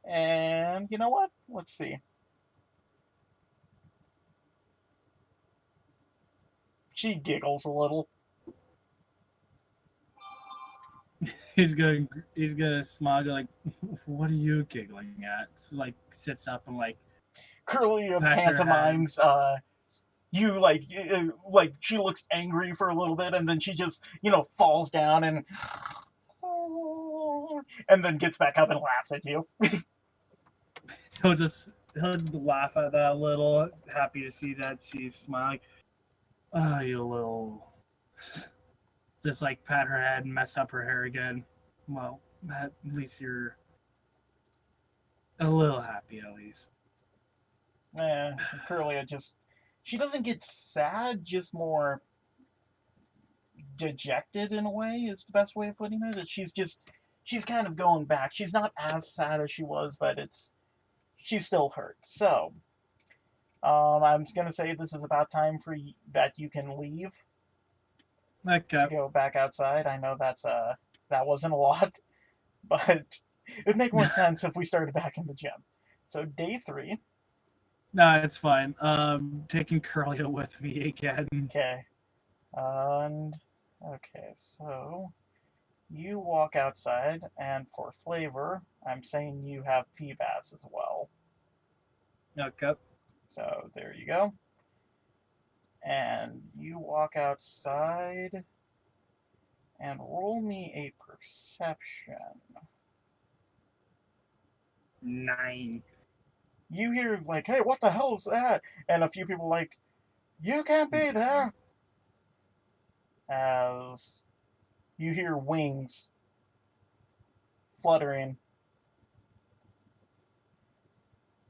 And you know what? Let's see. She giggles a little. He's gonna smile, go like, "What are you giggling at?" So, like, sits up and like. Curlia pats her pantomimes. You like she looks angry for a little bit, and then she just falls down and then gets back up and laughs at you. he'll just laugh at that a little, happy to see that she's smiling. Oh, you little. Just like pat her head and mess up her hair again. Well, at least you're a little happy, at least. Curlia just, she doesn't get sad, just more dejected in a way is the best way of putting it. She's kind of going back. She's not as sad as she was, but she's still hurt. So, I'm gonna say this is about time for that you can leave. Okay. To go back outside. I know that wasn't a lot, but it'd make more sense if we started back in the gym. So day 3. No, it's fine. Taking Curlia with me again. Okay. And okay, so you walk outside, and for flavor, I'm saying you have Feebas as well. Okay. So there you go. And you walk outside and roll me a perception. 9. You hear like, "Hey, what the hell is that?" And a few people like, "You can't be there." As you hear wings fluttering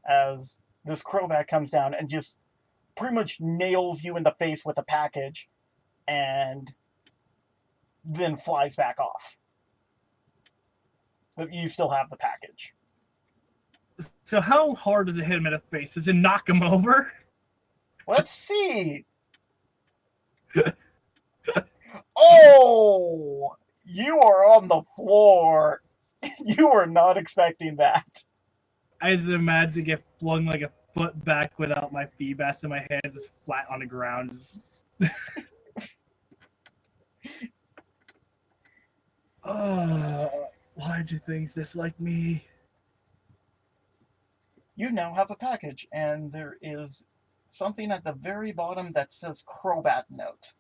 as this crowbat comes down and just pretty much nails you in the face with a package and then flies back off. But you still have the package. So how hard does it hit him in the face? Does it knock him over? Let's see. Oh! You are on the floor. You were not expecting that. I just imagine get flung like a foot back without my Feebas and my hands just flat on the ground. Oh, why do things dislike me? You now have a package, and there is something at the very bottom that says Crobat Note.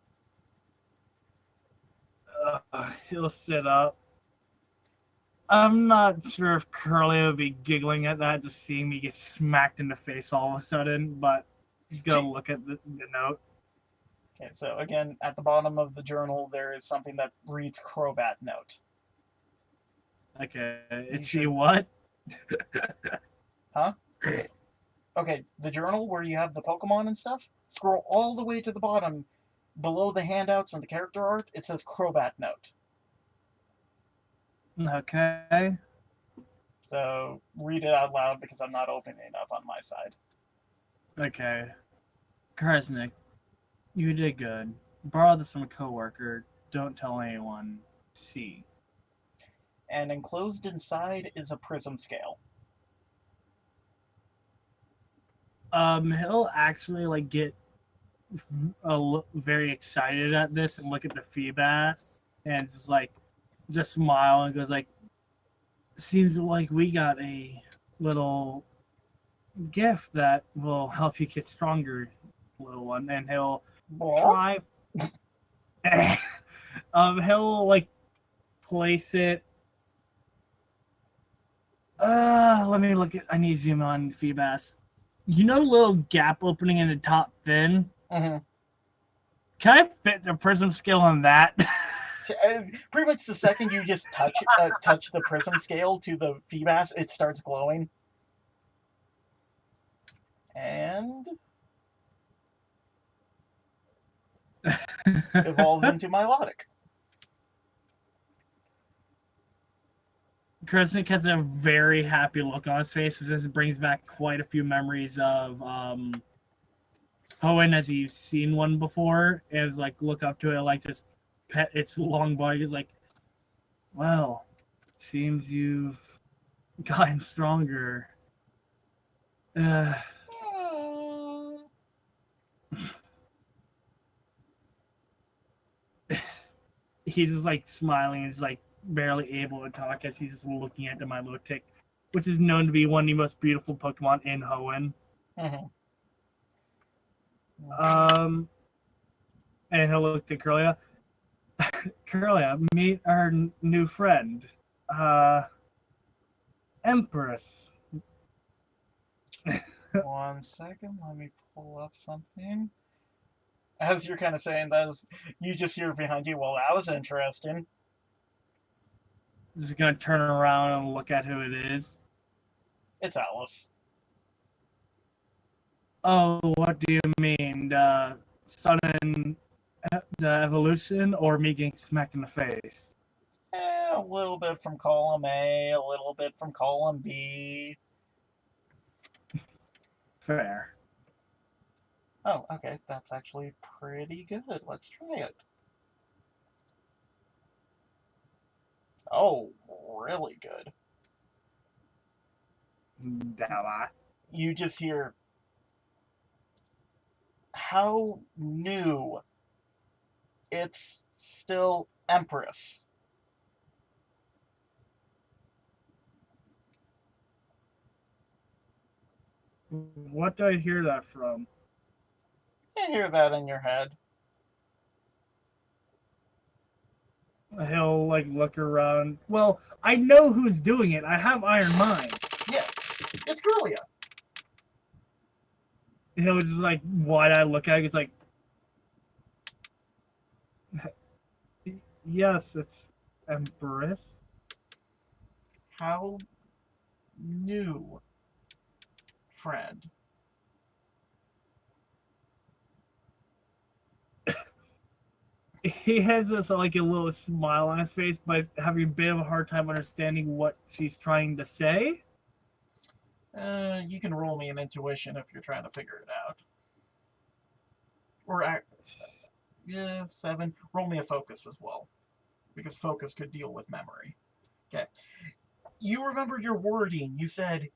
He'll sit up. I'm not sure if Curly would be giggling at that, just seeing me get smacked in the face all of a sudden, but he's gonna look at the note. Okay, so again, at the bottom of the journal, there is something that reads Crobat Note. Okay, is she what? Huh? Okay, the journal where you have the Pokemon and stuff, scroll all the way to the bottom, below the handouts and the character art, it says Crobat Note. Okay. So read it out loud because I'm not opening it up on my side. Okay. Kresnik, you did good. Borrow this from a coworker. Don't tell anyone. C. And enclosed inside is a prism scale. He'll actually get very excited at this and look at the Feebas and just smile and goes seems like we got a little gift that will help you get stronger, little one. And he'll try. He'll place it. Let me look at. I need to zoom on Feebas. You know, the little gap opening in the top fin. Mm-hmm. Can I fit the prism scale on that? Pretty much the second you just touch the prism scale to the Feebas, it starts glowing. And evolves into Milotic. Kresnik has a very happy look on his face as this brings back quite a few memories of Hoenn as he's seen one before. And look up to it, just pet its long body. He's well, seems you've gotten stronger. He's just smiling. He's barely able to talk as he's just looking at the Milotic, which is known to be one of the most beautiful Pokemon in Hoenn. Mm-hmm. And he'll look to Curlia. Curlia, meet our new friend, Empress. 1 second, let me pull up something. As you're kind of saying that, you just hear behind you, well, that was interesting. Just gonna turn around and look at who it is. It's Alice. Oh, what do you mean? The sudden the evolution or me getting smacked in the face? A little bit from column A, a little bit from column B. Fair. Oh, okay, that's actually pretty good. Let's try it. Oh, really good. You just hear how new it's still Empress. What do I hear that from? You hear that in your head. He'll look around. Well, I know who's doing it. I have Iron Mind. Yeah, it's Grulia. He'll just wide-eyed look at it. It's yes, it's Empress. How new, friend? He has this a little smile on his face, but having a bit of a hard time understanding what she's trying to say. You can roll me an intuition if you're trying to figure it out. Or, 7. Roll me a focus as well. Because focus could deal with memory. Okay. You remember your wording. You said,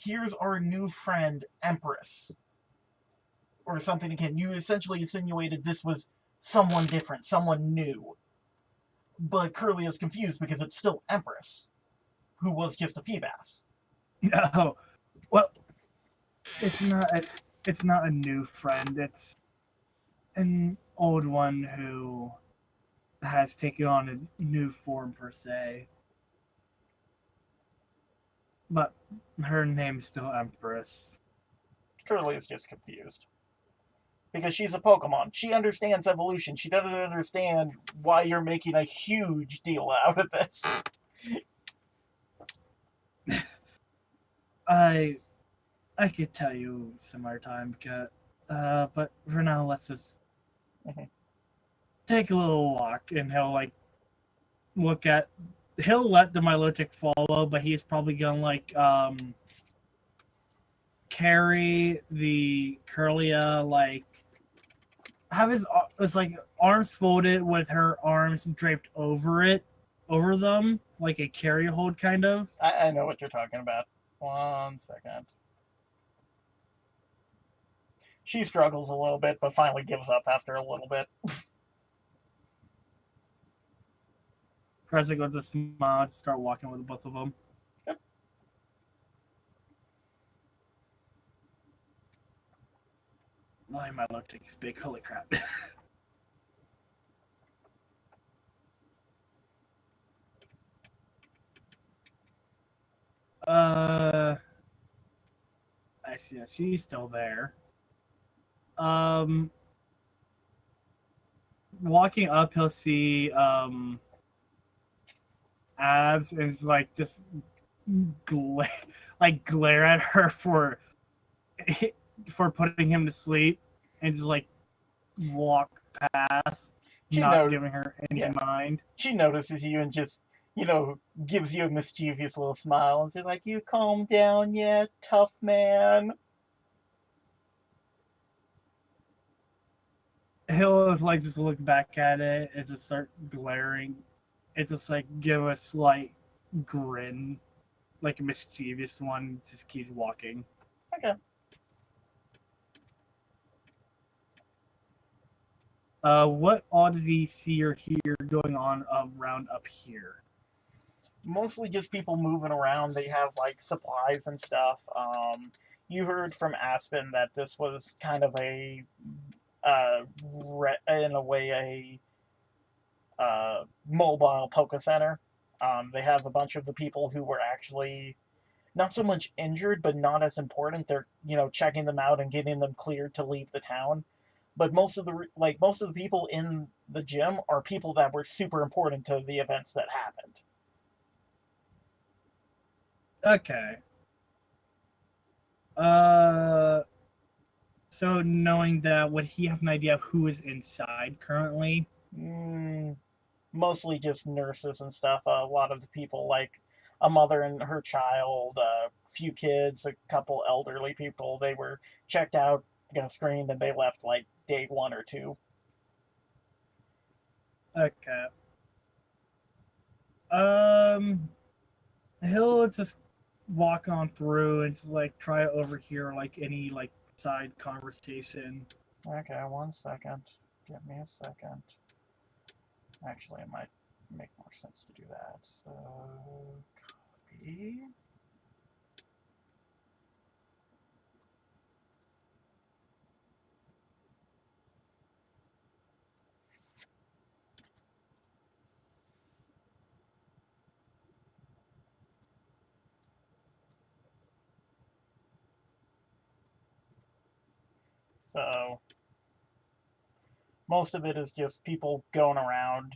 here's our new friend, Empress. Or something again. You essentially insinuated this was someone different, someone new. But Curly is confused because it's still Empress, who was just a Feebas. No. Well, it's not a new friend. It's an old one who has taken on a new form per se. But her name's still Empress. Curly is just confused. Because she's a Pokemon. She understands evolution. She doesn't understand why you're making a huge deal out of this. I could tell you some other time, but for now, let's just take a little walk, and he'll like look at. He'll let the Milotic follow, but he's probably gonna like carry the Curlia, like have his like arms folded with her arms draped over them, like a carry hold kind of. I know what you're talking about. 1 second. She struggles a little bit, but finally gives up after a little bit. Kresnik goes to smile and start walking with both of them. Yep. My Milotic is big. Holy crap. I see. She's still there. Walking up, he'll see Abs, and it's like just glare at her for putting him to sleep, and just like walk past, not giving her any mind. She notices you and just, gives you a mischievous little smile and says like, "You calm down yet, tough man?" He'll like just look back at it and just start glaring. It just like give a slight grin, like a mischievous one. Just keeps walking. Okay. What all does he see or hear going on around up here? Mostly just people moving around. They have like supplies and stuff. You heard from Aspen that this was kind of a, in a way, a mobile Poke Center. They have a bunch of the people who were actually not so much injured, but not as important. They're checking them out and getting them cleared to leave the town. But most of the people in the gym are people that were super important to the events that happened. Okay. So knowing that, would he have an idea of who is inside currently? Mostly just nurses and stuff. A lot of the people, like a mother and her child, a few kids, a couple elderly people, they were checked out, screened, and they left like day 1 or 2. Okay. He'll just walk on through and just like try to overhear like any like side conversation. Okay, 1 second. Give me a second. Actually, it might make more sense to do that. So, copy. So, most of it is just people going around,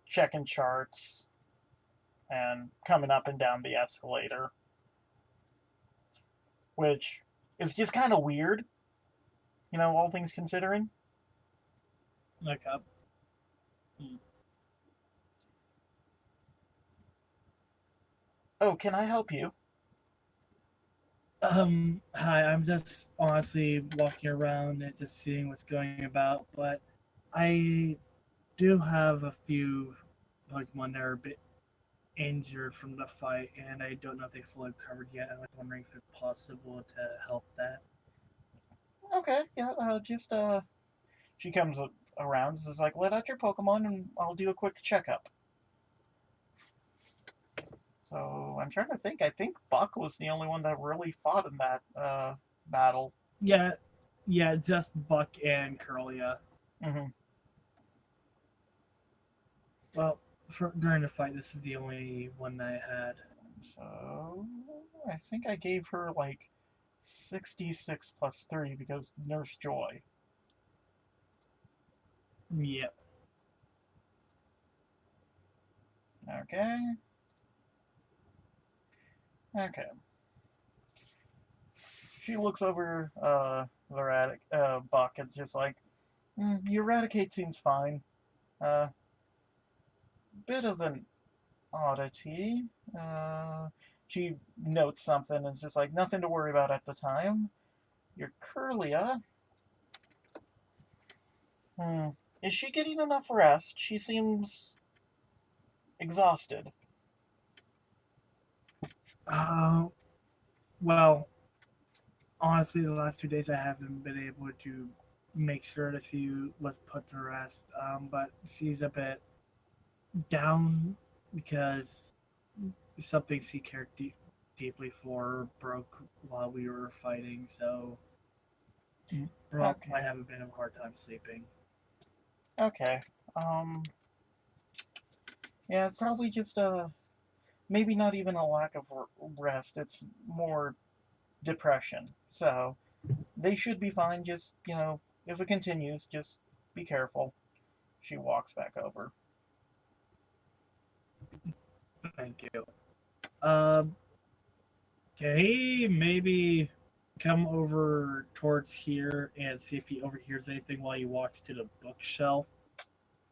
checking charts and coming up and down the escalator, which is just kind of weird, all things considering. Okay. Oh, can I help you? Hi, I'm just honestly walking around and just seeing what's going about, but I do have a few Pokemon that are a bit injured from the fight, and I don't know if they fully recovered yet. I was wondering if it's possible to help that. Okay, yeah, she comes around and is like, let out your Pokemon and I'll do a quick checkup. So I'm trying to think. I think Buck was the only one that really fought in that battle. Yeah, yeah, just Buck and Curlia. Hmm. Well, during the fight, this is the only one I had. So I think I gave her like 66 plus 3 because Nurse Joy. Yep. Okay. Okay. She looks over Buck and just like, the Eradicate seems fine. Uh, bit of an oddity. Uh, she notes something and it's just like, nothing to worry about at the time. Your Curlia. Hmm. Is she getting enough rest? She seems exhausted. Uh, well, honestly, the last 2 days I haven't been able to make sure to see what's put to rest. But she's a bit down because something she cared deeply for broke while we were fighting, so Okay. might have a bit of a hard time sleeping. Okay. Yeah, probably just maybe not even a lack of rest. It's more depression. So they should be fine. Just if it continues, just be careful. She walks back over. Thank you. Um, can he maybe come over towards here and see if he overhears anything while he walks to the bookshelf?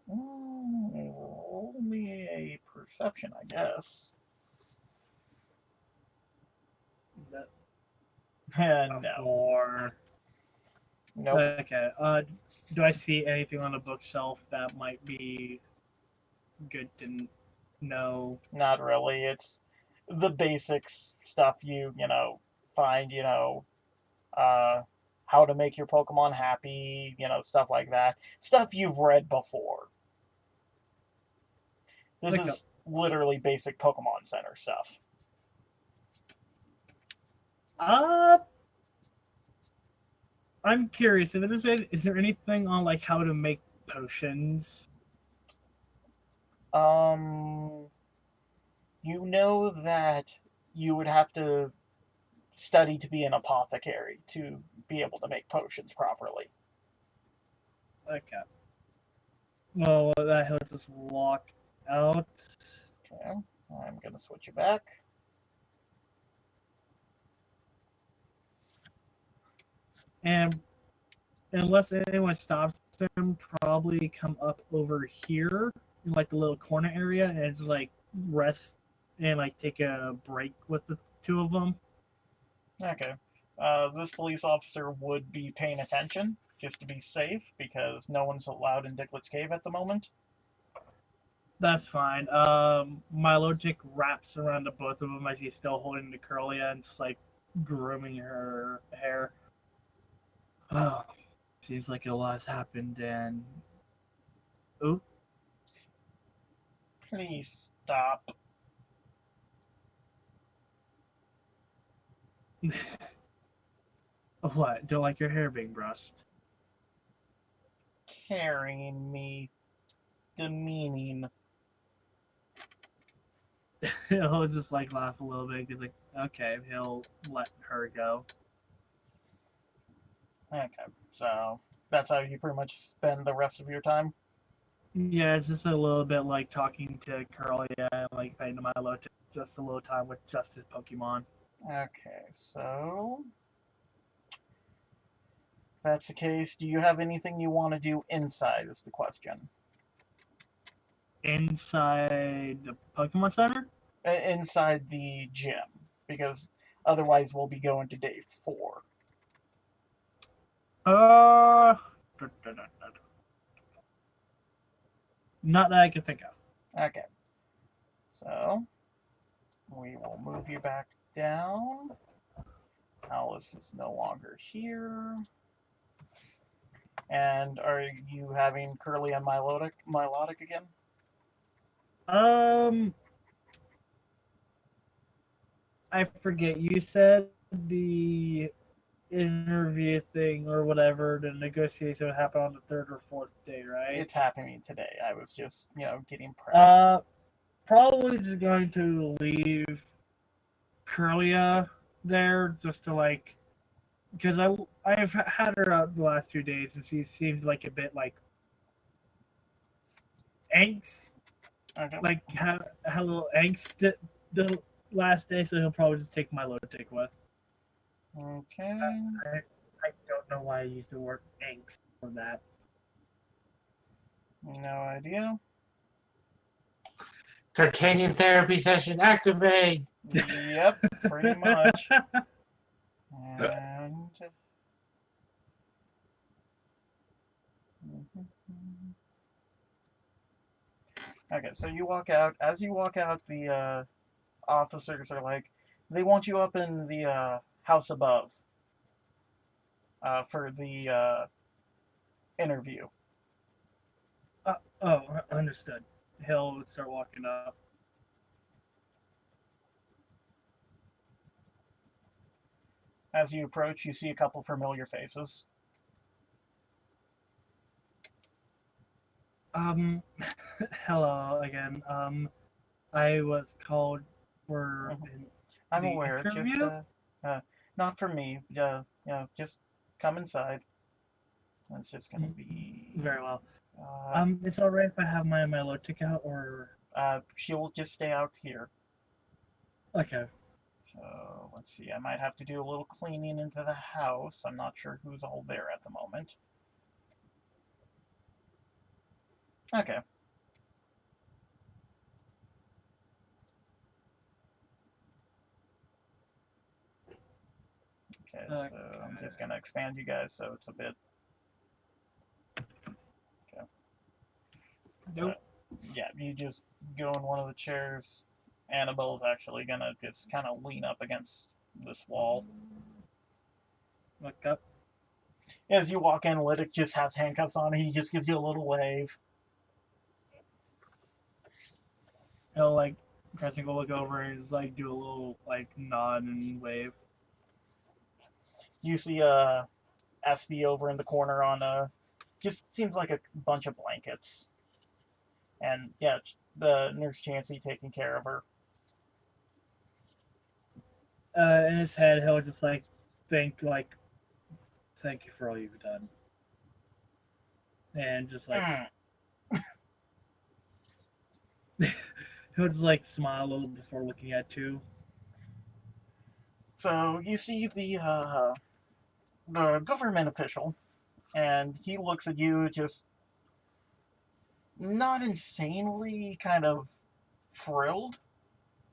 Roll me a perception, I guess. No. Or Nope. okay. Do I see anything on the bookshelf that might be good to know? Not really. It's the basics stuff find, uh, how to make your Pokemon happy, stuff like that. Stuff you've read before. This Okay. is literally basic Pokemon Center stuff. Uh, I'm curious. Is there anything on like how to make potions? Um, you know that you would have to study to be an apothecary to be able to make potions properly. Okay. Well, that he'll just walk out. Okay, I'm gonna switch you back. And unless anyone stops him, probably come up over here in like the little corner area and just like rest and like take a break with the two of them. Okay. This police officer would be paying attention just to be safe because no one's allowed in Dicklet's Cave at the moment. That's fine. Milotic wraps around the both of them as he's still holding the Curlia and just like grooming her hair. Oh, seems like a lot has happened and. Oop. Please stop. What? Don't like your hair being brushed? Carrying me. Demeaning. He'll just like laugh a little bit. He's like, okay, he'll let her go. Okay, so that's how you pretty much spend the rest of your time? Yeah, it's just a little bit like talking to Curlia and like paying to Milo to just a little time with just his Pokemon. Okay, so if that's the case, do you have anything you want to do inside is the question. Inside the Pokemon Center? Inside the gym, because otherwise we'll be going to day 4. Uh, not that I can think of. Okay, so we will move you back down. Alice is no longer here. And are you having Curly and Milotic again? Um, I forget. You said the interview thing or whatever, the negotiation would happen on the third or fourth day, right? It's happening today. I was just, getting prepped. Probably just going to leave Curlia there just to like, because I've had her out the last 2 days and she seemed like a bit like angst, Okay. like had a little angst the last day, so he'll probably just take my load take with. Okay. I don't know why I used the word angst for that. No idea. Titanium therapy session activate. Yep, pretty much. And okay, so you walk out. As you walk out, the officers are like, they want you up in the house above for the interview. Oh, understood. He'll start walking up. As you approach, you see a couple familiar faces. Hello again. I was called for I'm the aware. interview. Just not for me. Just come inside. It's just gonna be. Very well. Uh, It's alright if I have my load ticket out, or she will just stay out here. okay. So let's see. I might have to do a little cleaning into the house. I'm not sure who's all there at the moment. Okay. Okay, so I'm just gonna expand you guys so it's a bit. Okay. Nope. Yeah, you just go in one of the chairs. Annabelle's actually gonna just kind of lean up against this wall. Look up. As you walk in, Lydic just has handcuffs on. He just gives you a little wave. He'll like Kresnik will look over and just like do a little like nod and wave. You see SB over in the corner on just seems like a bunch of blankets. And yeah, the nurse Chansey taking care of her. In his head, he'll just like think like, "Thank you for all you've done," and just like he'll just like smile a little before looking at two. So you see the government official, and he looks at you just not insanely kind of thrilled,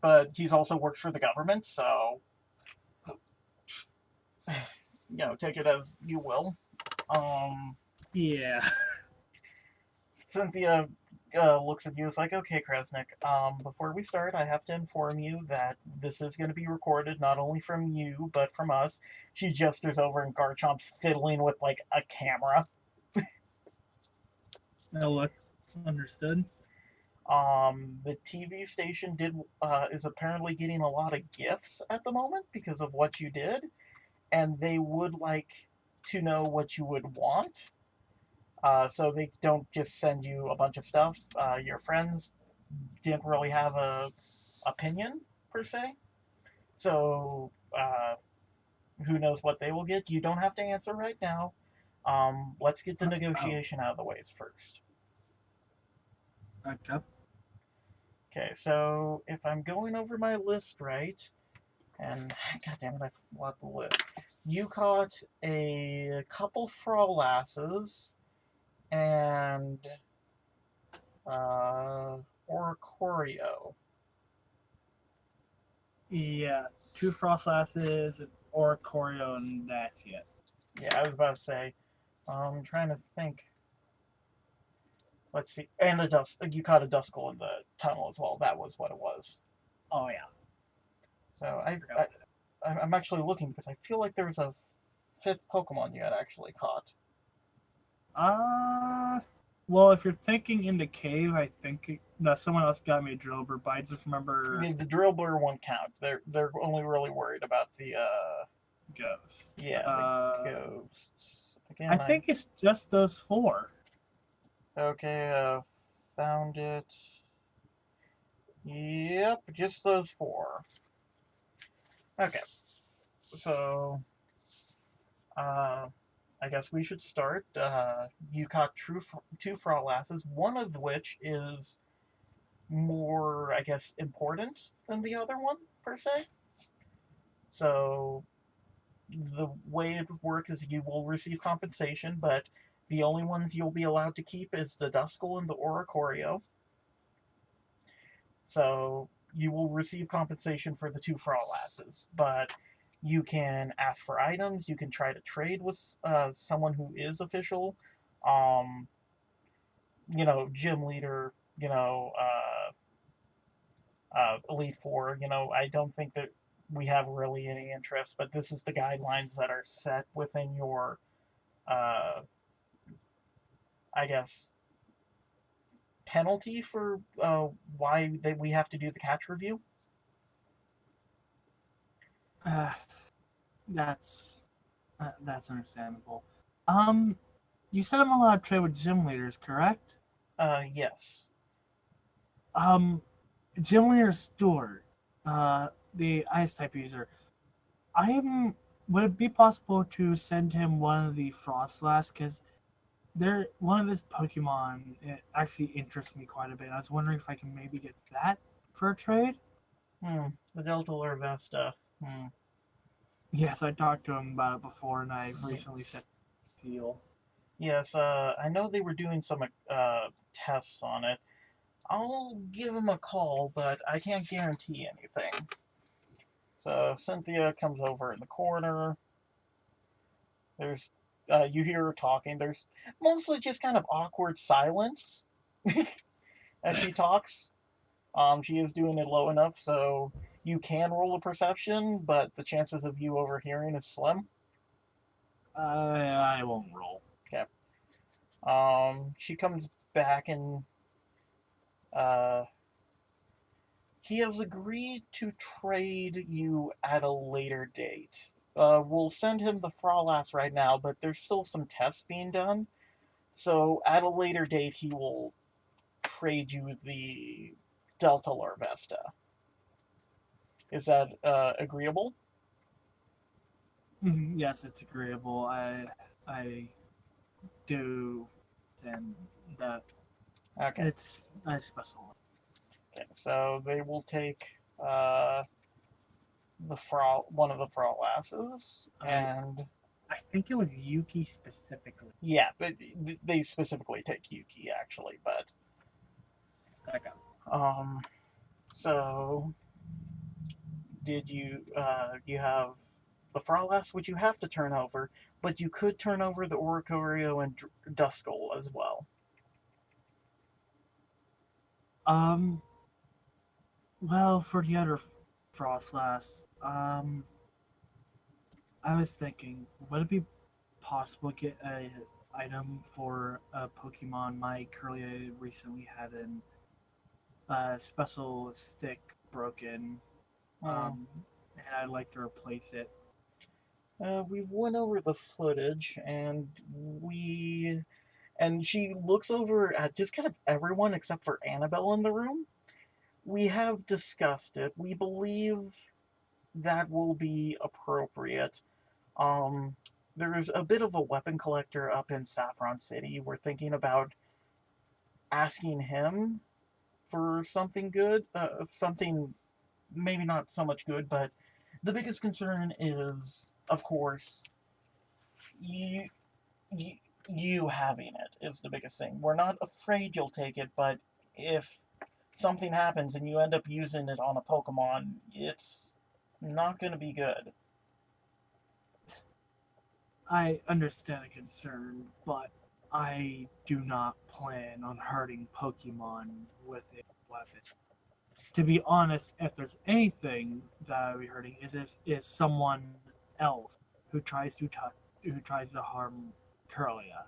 but he's also works for the government, so take it as you will. Yeah. Cynthia looks at you. It's like, okay, Kresnik. Before we start, I have to inform you that this is going to be recorded not only from you but from us. She gestures over, and Garchomp's fiddling with like a camera. No look. Understood. The TV station is apparently getting a lot of gifts at the moment because of what you did, and they would like to know what you would want. So they don't just send you a bunch of stuff. Your friends didn't really have a opinion per se. So who knows what they will get? You don't have to answer right now. Let's get the negotiation out of the way first. Okay. Okay, so if I'm going over my list right, and god damn it, I forgot the list. You caught a couple Frolasses and Oricorio. Yeah. 2 frost asses or Choreo, and that's it. Yeah, I was about to say. I'm trying to think. Let's see. And a dust. You caught a Duskull in the tunnel as well. That was what it was. Oh yeah. So I'm actually looking because I feel like there was a 5th Pokemon you had actually caught. Well, if you're thinking in the cave, I think someone else got me a drill burr, but I just remember The drill blur won't count. They're only really worried about the ghosts. yeah, the ghosts. I Again, think it's just those four. okay, found it. Yep, just those four. Okay, so I guess we should start. You caught two fraulasses, one of which is more, I guess, important than the other one per se. So the way it works is you will receive compensation, but the only ones you'll be allowed to keep is the Duskull and the Oricorio. So you will receive compensation for the two Fraulasses, but you can ask for items. You can try to trade with someone who is official. Um, gym leader. Elite Four. I don't think that we have really any interest, but this is the guidelines that are set within your, uh, I guess, penalty for why we have to do the catch review. Uh, that's understandable. Um, you said I'm allowed to trade with gym leaders, correct? Yes. Um, Gym leader Stewart, the ice type user. I'm. Would it be possible to send him one of the Frostlass? Because one of his Pokemon it actually interests me quite a bit. I was wondering if I can maybe get that for a trade. The Delta Larvesta. Yes, I talked to him about it before, and I've recently set the deal. Yes, I know they were doing some tests on it. I'll give him a call, but I can't guarantee anything. So Cynthia comes over in the corner. There's, you hear her talking. There's mostly just kind of awkward silence as she talks. She is doing it low enough, so you can roll a perception, but the chances of you overhearing is slim. I won't roll. Okay. She comes back and uh, he has agreed to trade you at a later date. We'll send him the Fraulas right now, but there's still some tests being done. So at a later date, he will trade you the Delta Larvesta. Is that agreeable? Yes, it's agreeable. I do send that. Okay. It's a special. Okay. So they will take one of the Fraulasses, and I think it was Yuki specifically. yeah, but they specifically take Yuki actually, but Okay. So did you have the Fraulas, which you have to turn over, but you could turn over the Oricorio and Duskull as well. Well, for the other Frostlass, I was thinking, would it be possible to get a item for a Pokemon my Curly recently had an special stick broken, and I'd like to replace it. We've went over the footage, and she looks over at just kind of everyone except for Annabelle in the room. We have discussed it. We believe that will be appropriate. Um, there's a bit of a weapon collector up in Saffron City. We're thinking about asking him for something good, something maybe not so much good, but the biggest concern is, of course, you, you, you having it is the biggest thing. We're not afraid you'll take it, but if something happens and you end up using it on a Pokemon, it's not going to be good. I understand the concern, but I do not plan on hurting Pokemon with a weapon. To be honest, if there's anything that I'll be hurting is someone else who tries to harm Curlia.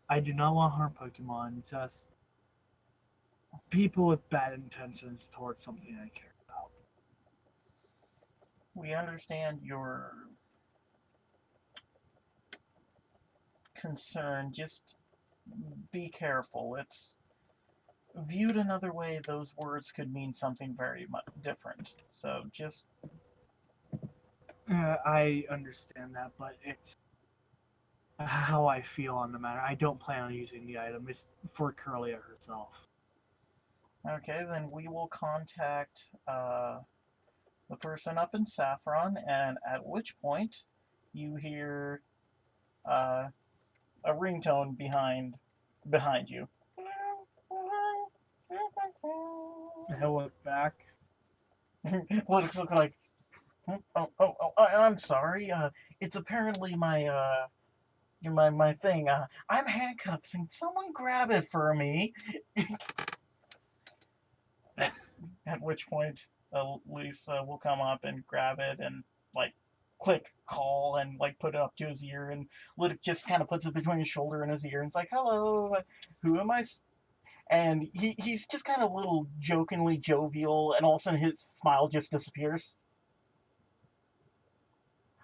I do not want to harm Pokemon, just people with bad intentions towards something I care about. We understand your concern. Just be careful. It's viewed another way, those words could mean something very much different. So just I understand that, but it's how I feel on the matter. I don't plan on using the item. It's for Curlia herself. okay. Then we will contact the person up in Saffron, and at which point you hear uh, a ringtone behind you. I look back. What it looks like. I'm sorry. It's apparently my thing. I'm handcuffed. Can someone grab it for me? At which point, Lisa will come up and grab it and like click call and like put it up to his ear, and Lydic just kind of puts it between his shoulder and his ear and it's like, "Hello, who am I?" And he's just kind of a little jokingly jovial, and all of a sudden his smile just disappears.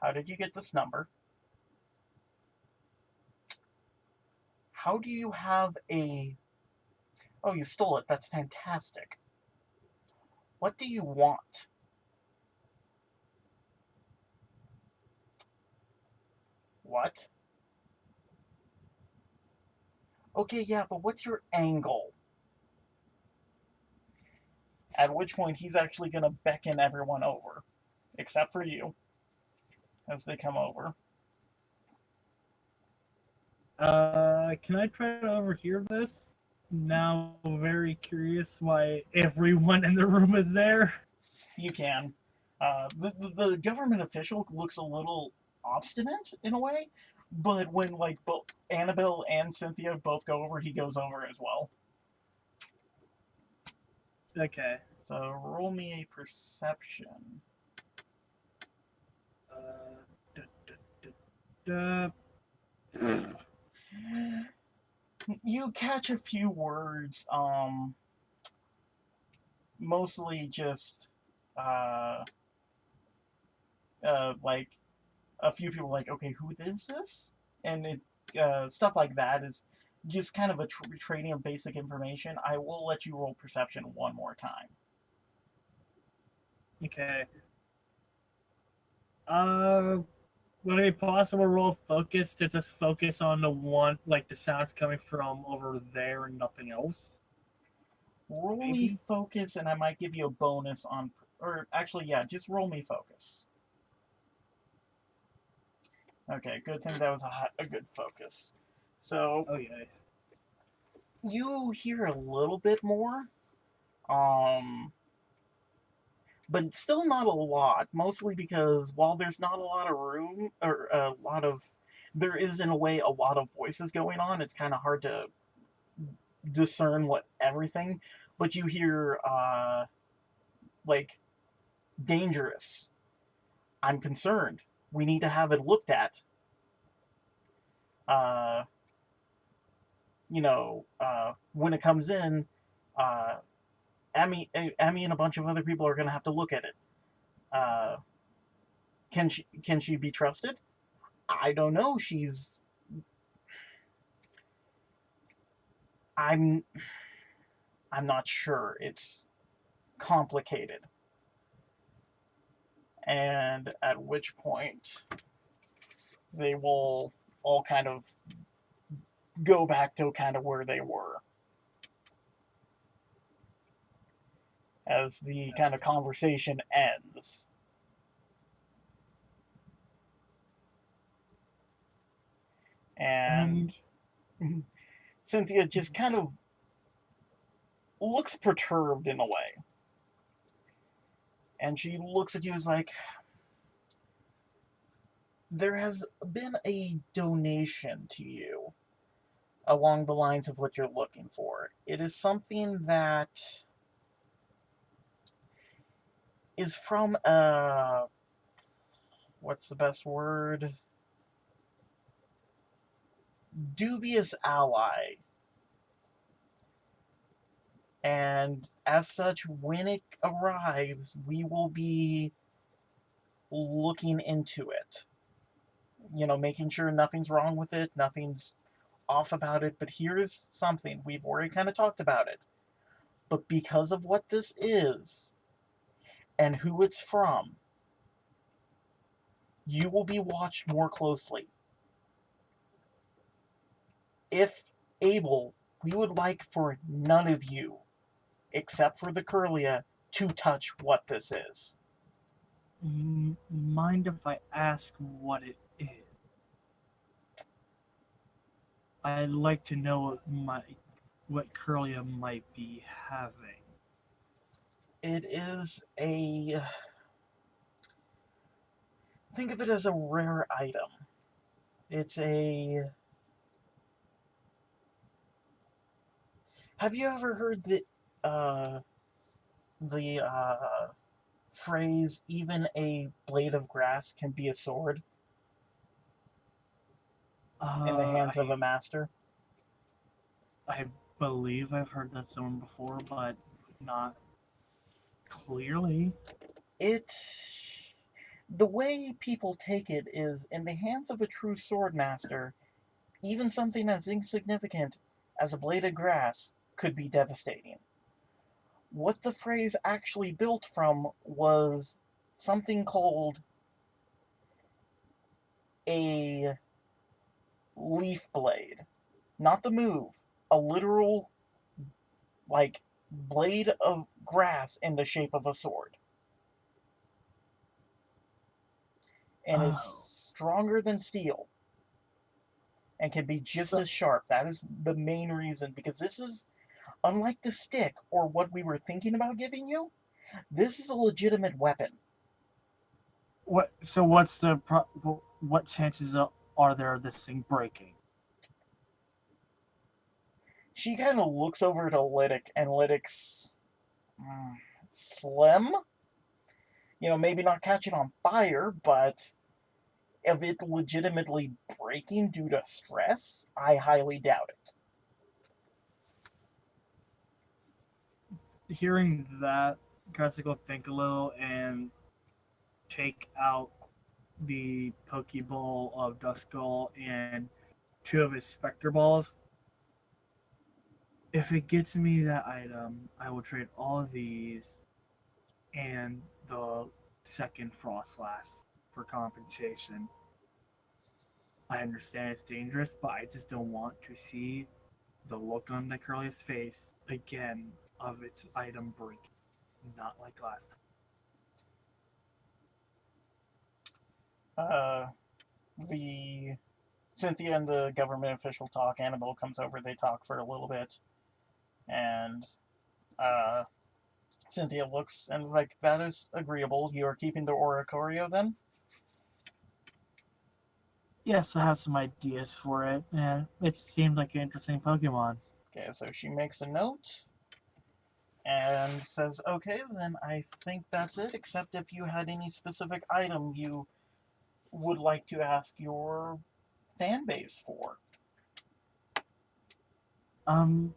How did you get this number? How do you have a... Oh, you stole it. That's fantastic. What do you want? What? Okay, yeah, but what's your angle? At which point he's actually going to beckon everyone over, except for you, as they come over. Can I try to overhear this? Now, very curious why everyone in the room is there. You can. The government official looks a little obstinate in a way, but when like both Annabelle and Cynthia both go over, he goes over as well. Okay. So roll me a perception. Da, You catch a few words, mostly just uh, like a few people like, okay, who is this? And stuff like that is just kind of a trading of basic information. I will let you roll perception one more time. Okay. Would it be possible to roll focus to just focus on the one, like the sounds coming from over there and nothing else? Roll me Maybe? focus, and I might give you a bonus on, or actually, yeah, just roll me focus. Okay, good thing that was a good focus. So Oh yeah. you hear a little bit more, um, but still not a lot. Mostly because while there's not a lot of room or a lot of, there is in a way a lot of voices going on. It's kind of hard to discern what everything, but you hear like dangerous. I'm concerned. We need to have it looked at. Uh, when it comes in, uh, Emmy and a bunch of other people are going to have to look at it. Uh, can she be trusted? I don't know. I'm I'm not sure. It's complicated. And at which point they will all kind of go back to kind of where they were as the kind of conversation ends. And Cynthia just kind of looks perturbed in a way. And she looks at you as like, there has been a donation to you along the lines of what you're looking for. It is something that is from a... What's the best word? dubious ally. And as such, when it arrives, we will be looking into it. Making sure nothing's wrong with it, nothing's off about it. But here's something. We've already kind of talked about it. But because of what this is and who it's from, you will be watched more closely. If able, we would like for none of you, except for the Curlia, to touch what this is. Mind if I ask what it is? I'd like to know what Curlia might be having. It is think of it as a rare item. It's a... Have you ever heard the phrase, even a blade of grass can be a sword in the hands of a master? I believe I've heard that someone before, but not clearly. The way people take it is, in the hands of a true sword master, even something as insignificant as a blade of grass could be devastating. What the phrase actually built from was something called a leaf blade. Not the move, a literal, blade of grass in the shape of a sword. And is stronger than steel. And can be just as sharp. That is the main reason, because this is, unlike the stick or what we were thinking about giving you, this is a legitimate weapon. What chances are there of this thing breaking? She kind of looks over to Lydic, and Lydic's slim. Maybe not catching on fire, but of it legitimately breaking due to stress, I highly doubt it. Hearing that, Kresnik will think a little and take out the Pokeball of Duskull and 2 of his Spectre Balls. If it gets me that item, I will trade all of these and the second Frostlass for compensation. I understand it's dangerous, but I just don't want to see the look on the Curlia's face again of its item breaking. Not like last time. The Cynthia and the government official talk. Annabelle comes over. They talk for a little bit. And Cynthia looks and is like, that is agreeable. You are keeping the Oricorio then? Yes, I have some ideas for it, and it seemed like an interesting Pokemon. Okay, so she makes a note and says, okay, then I think that's it, except if you had any specific item you would like to ask your fan base for.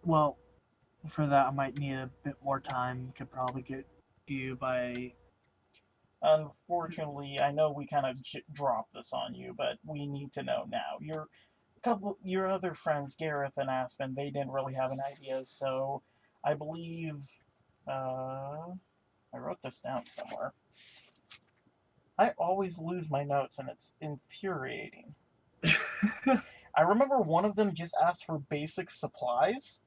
Well, for that I might need a bit more time. Could probably get to you by... Unfortunately, I know we kind of dropped this on you, but we need to know now. Your other friends, Gareth and Aspen, they didn't really have an idea, so I believe, I wrote this down somewhere. I always lose my notes, and it's infuriating. I remember one of them just asked for basic supplies,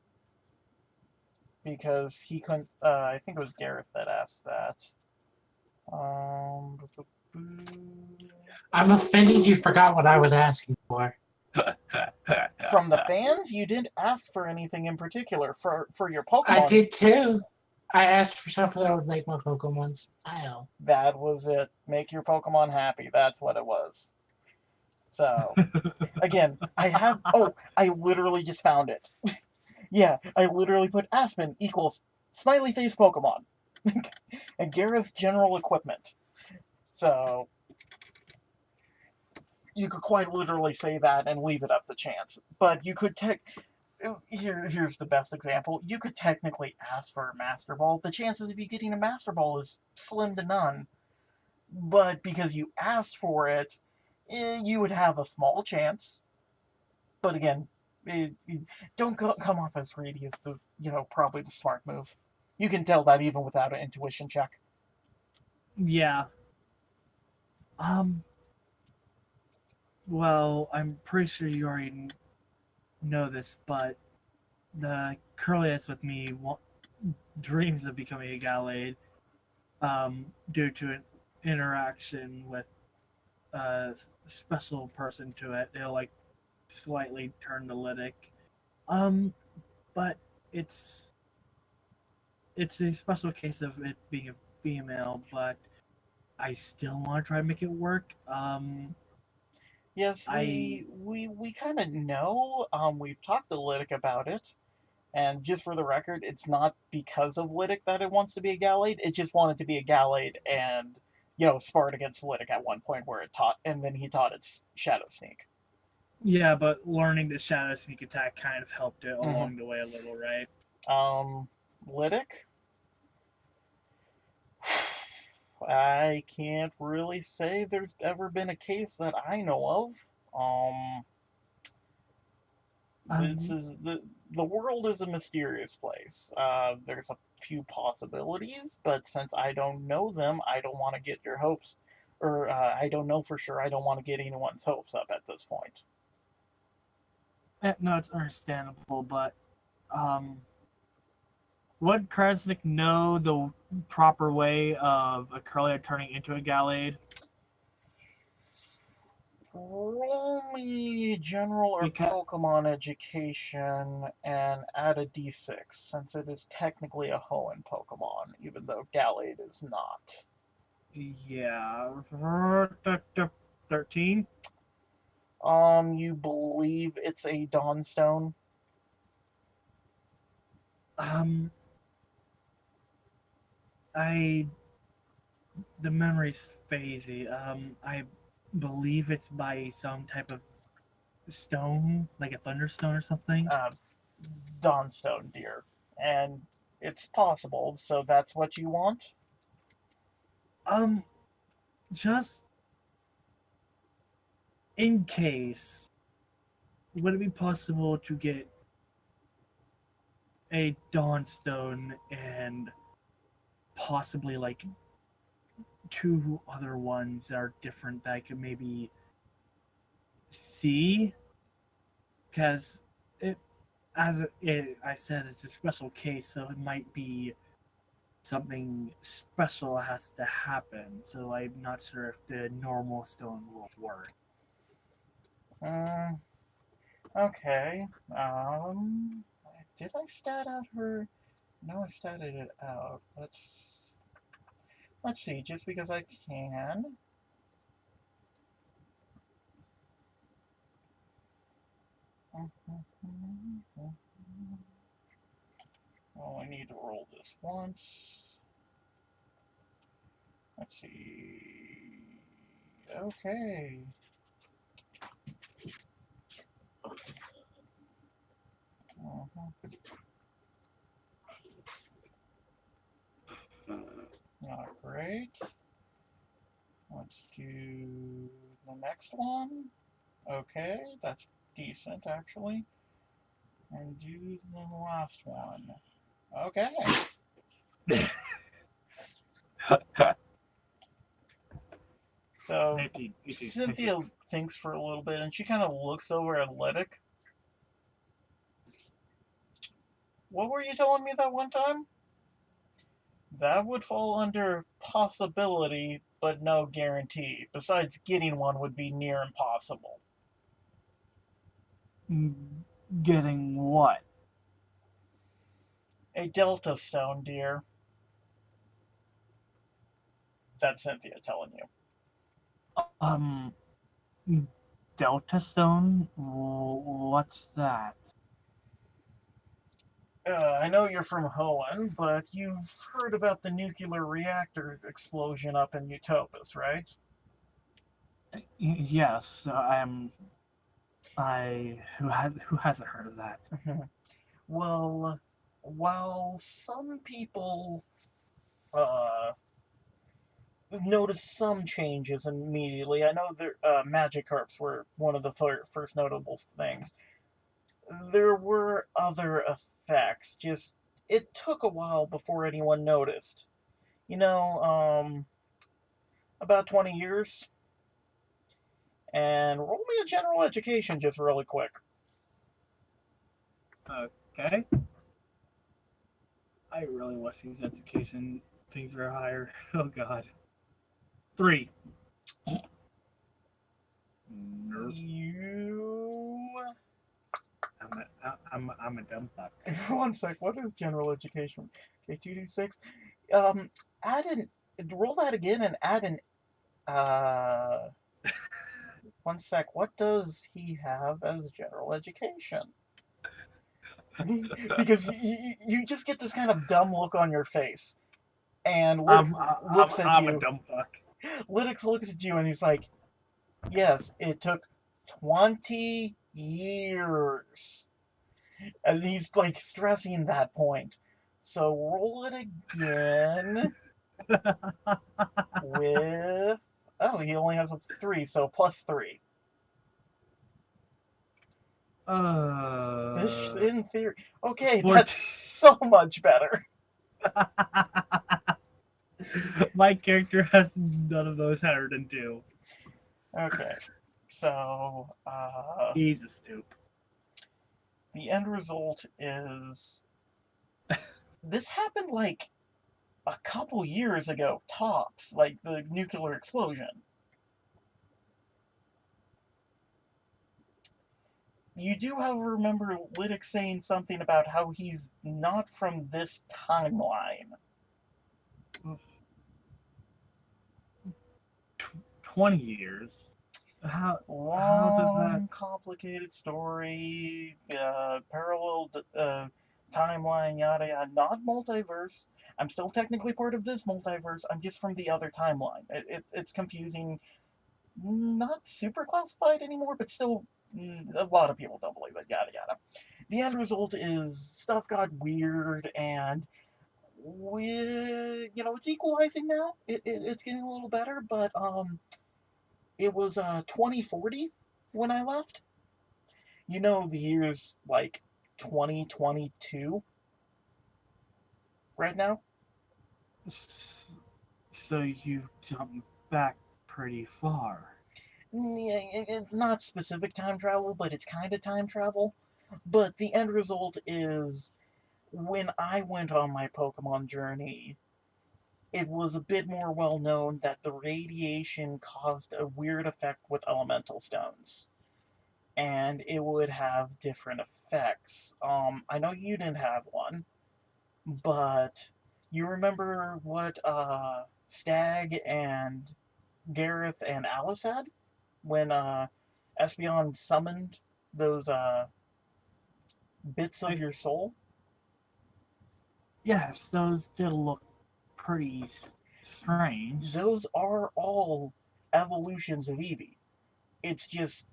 because he couldn't, I think it was Gareth that asked that. I'm offended you forgot what I was asking for. From the fans, you didn't ask for anything in particular for your Pokemon. I did too. I asked for something that would make my Pokemon smile. That was it. Make your Pokemon happy. That's what it was. So, again, I literally just found it. Yeah, I literally put Aspen equals smiley face Pokemon. And Gareth's general equipment. So, you could quite literally say that and leave it up to chance. But you could here's the best example. You could technically ask for a Master Ball. The chances of you getting a Master Ball is slim to none. But because you asked for it, you would have a small chance. But again, don't come off as greedy as probably the smart move. You can tell that even without an intuition check. Yeah. Well, I'm pretty sure you already know this, but the curliest with me dreams of becoming a Gallade due to an interaction with a special person to it. It'll like slightly turn to lytic. But it's a special case of it being a female, but I still want to try to make it work. Yes, we kind of know. We've talked to Lytic about it, and just for the record, it's not because of Lytic that it wants to be a Gallade. It just wanted to be a Gallade and sparred against Lytic at one point where it taught, and then he taught its Shadow Sneak. Yeah, but learning the Shadow Sneak attack kind of helped it along the way a little, right? Lytic? I can't really say there's ever been a case that I know of. This is the world is a mysterious place. There's a few possibilities, but since I don't know them, I don't want to get your hopes, or I don't know for sure. I don't want to get anyone's hopes up at this point. No, it's understandable, but would Kresnik know the proper way of a Curlia turning into a Gallade? Roll me general or Pokemon education and add a d6, since it is technically a Hoenn Pokemon, even though Gallade is not. Yeah. 13? You believe it's a Dawnstone? The memory's phasey. I believe it's by some type of stone, like a thunderstone or something. Dawnstone, dear. And it's possible, so that's what you want? Just in case, would it be possible to get a Dawnstone and possibly like 2 other ones that are different that I could maybe see? Because I said, it's a special case, so it might be something special has to happen. So I'm not sure if the normal stone will work. Okay. Did I stat out her? No, I statted it out. Let's see, just because I can. Oh, I need to roll this once. Let's see. Okay. Not great. Let's do the next one. Okay, that's decent actually. And do the last one. Okay. So Cynthia thinks for a little bit and she kind of looks over at Lytic. What were you telling me that one time? That would fall under possibility, but no guarantee. Besides, getting one would be near impossible. Getting what? A Delta Stone, dear. That's Cynthia telling you. Delta Stone? What's that? I know you're from Hoenn, but you've heard about the nuclear reactor explosion up in Utopus, right? Yes, who hasn't heard of that? Well, while some people uh, noticed some changes immediately, I know Magikarps were one of the first notable things. There were other effects, just it took a while before anyone noticed. You know, about 20 years. And roll me a general education just really quick. Okay. I really wish these education things were higher. Oh God. 3. Nope. I'm a dumb fuck. One sec, what is general education? Okay, 2d6. Add an. Roll that again and add an. One sec, what does he have as general education? Because you just get this kind of dumb look on your face. And looks at I'm a you. dumb fuck. Lytix looks at you and he's like, yes, it took 20 years. And he's like stressing that point. So roll it again with. Oh, he only has a 3, so +3. This, in theory. Okay, that's so much better. My character has none of those 102. Okay, so He's a stoop. the end result is this happened like a couple years ago, tops, like the nuclear explosion. You do, however, remember Lytic saying something about how he's not from this timeline. 20 years. How does that? Long, complicated story, parallel timeline, yada yada. Not multiverse. I'm still technically part of this multiverse. I'm just from the other timeline. It's confusing. Not super classified anymore, but still, a lot of people don't believe it. Yada yada. The end result is stuff got weird, and it's equalizing now. It's getting a little better, but it was 2040 when I left. You know, the year's like 2022 right now. So you jumped back pretty far. Yeah, it's not specific time travel, but it's kind of time travel. But the end result is when I went on my Pokemon journey, it was a bit more well known that the radiation caused a weird effect with elemental stones. And it would have different effects. I know you didn't have one, but you remember what Stag and Gareth and Alice had when Espeon summoned those bits of your soul? Yes, those did look pretty strange. Those are all evolutions of Eevee. It's just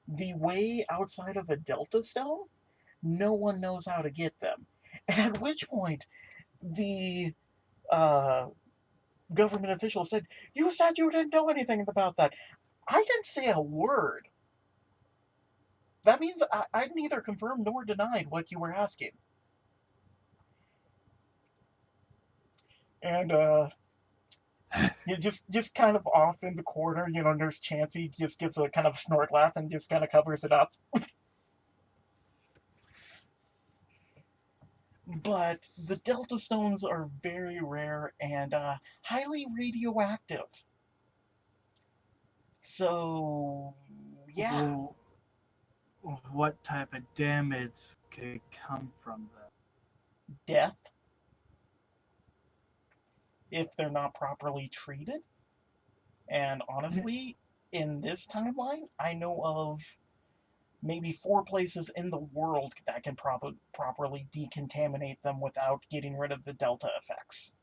the way outside of a Delta Stone, no one knows how to get them. And at which point, the uh, government official said, "You said you didn't know anything about that." I didn't say a word. That means I neither confirmed nor denied what you were asking. And you just kind of off in the corner, Nurse Chansey just gives a kind of snort laugh and just kind of covers it up. But the Delta Stones are very rare and highly radioactive. So, yeah. Well, what type of damage could come from them? Death, if they're not properly treated. And honestly, in this timeline, I know of maybe 4 places in the world that can properly decontaminate them without getting rid of the Delta effects.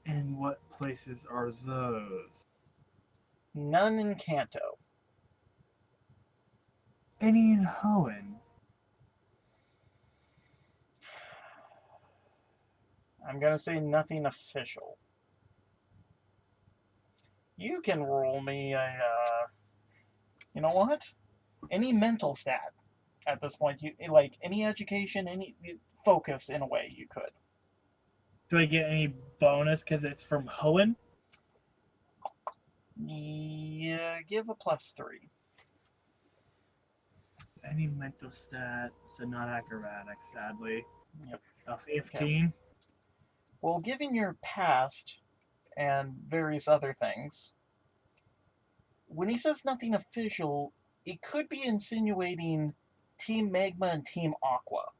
And what places are those? None in Kanto. Any in Hoenn? I'm gonna say nothing official. You can roll me a, you know what? Any mental stat at this point. You like any education, any focus in a way you could. Do I get any bonus because it's from Hoenn? Yeah, give a +3. Any mental stats, so not acrobatics, sadly. Yep. 15. Okay. Well, given your past and various other things, when he says nothing official, it could be insinuating Team Magma and Team Aqua,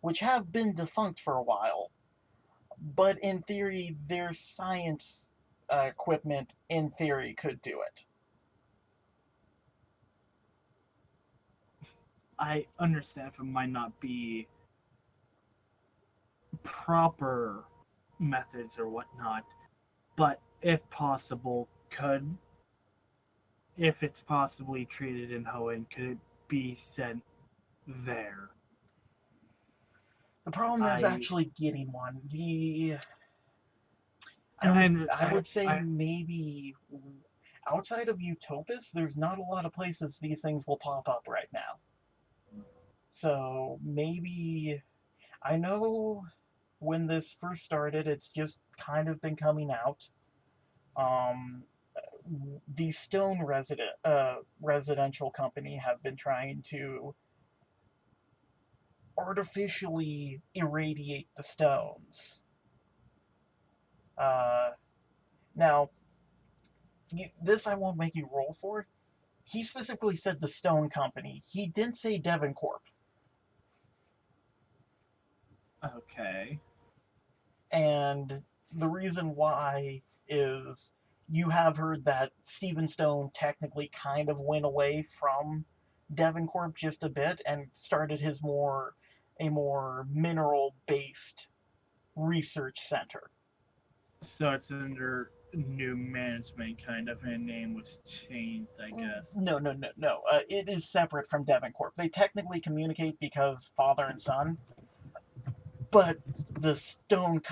which have been defunct for a while, but in theory, their science equipment, in theory, could do it. I understand if it might not be proper methods or whatnot, but if possible, if it's possibly treated in Hoenn, could it be sent there? The problem is actually getting one. I would say maybe outside of Utopus, there's not a lot of places these things will pop up right now. So maybe, I know when this first started, it's just kind of been coming out. The Stone residential company have been trying to artificially irradiate the stones. Now, this I won't make you roll for. He specifically said the Stone Company. He didn't say Devon Corp. Okay. And the reason why is you have heard that Stephen Stone technically kind of went away from Devon Corp just a bit and started a more mineral-based research center. So it's under new management, kind of, and name was changed, I guess. No. It is separate from Devon Corp. They technically communicate because father and son, but the Stone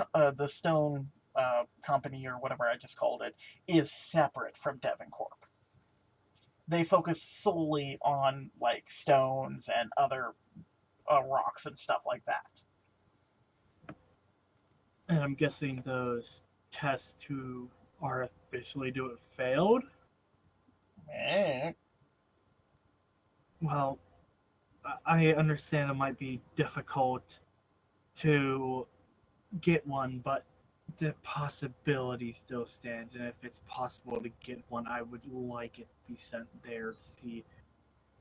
Company, or whatever I just called it, is separate from Devon Corp. They focus solely on like stones and other rocks and stuff like that. And I'm guessing those tests to artificially do it failed? Well, I understand it might be difficult to get one, but the possibility still stands. And if it's possible to get one, I would like it to be sent there to see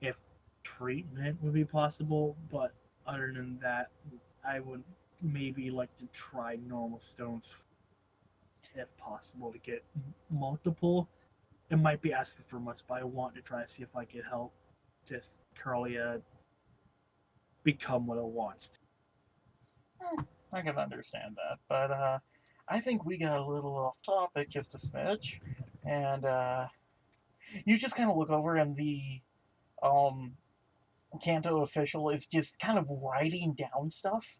if treatment would be possible. But other than that, I would maybe like to try normal stones if possible to get multiple. It might be asking for much, but I want to try to see if I could help this Curlia become what it wants to. I can understand that, but I think we got a little off topic just a smidge, and you just kind of look over and the Kanto official is just kind of writing down stuff.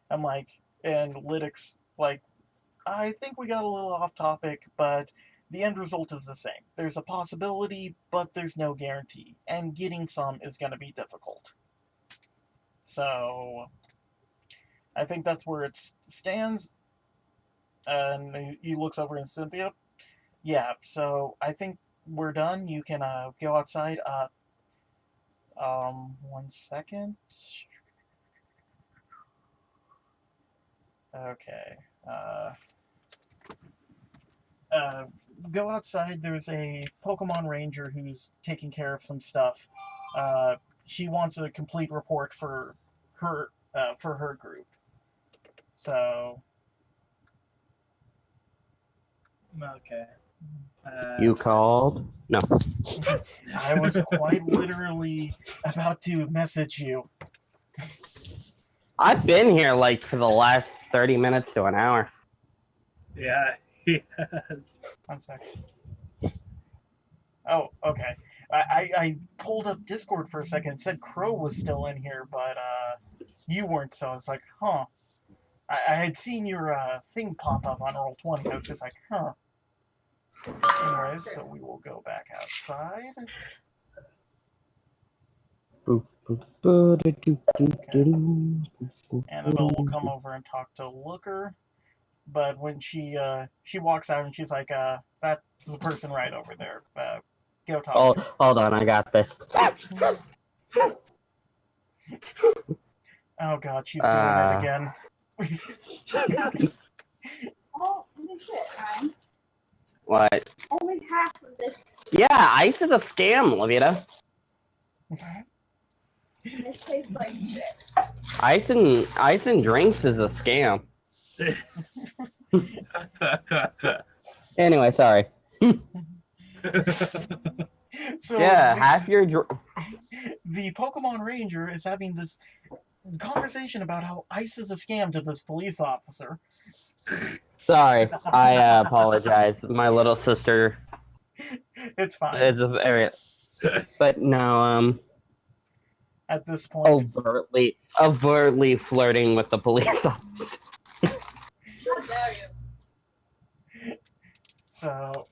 I'm like, and Lytic's like, I think we got a little off topic, but the end result is the same. There's a possibility, but there's no guarantee, and getting some is going to be difficult. So, I think that's where it stands. And he looks over at Cynthia. Yeah, so I think we're done. You can go outside. 1 second. Okay. Go outside. There's a Pokemon Ranger who's taking care of some stuff. She wants a complete report for her group. So. Okay. You called? No. I was quite literally about to message you. I've been here like for the last 30 minutes to an hour. Yeah. 1 second. Oh, okay. I pulled up Discord for a second. It said Crow was still in here, but you weren't. So I was like, huh. I had seen your thing pop up on Roll20. I was just like, huh. Anyways, so we will go back outside. Annabelle will come over and talk to Looker, but when she walks out and she's like, that's the person right over there. Go talk Oh, to her. hold on, I got this. Oh god, she's doing it again. Oh, holy shit, Ryan. What? Only half of this. Yeah, ice is a scam, Levita. This tastes like shit. Ice and drinks is a scam. Anyway, sorry. So Yeah, half your the Pokemon Ranger is having this conversation about how ice is a scam to this police officer. Sorry, I apologize. My little sister It's fine. is a very, but no, At this point, overtly flirting with the police officer. How dare you? so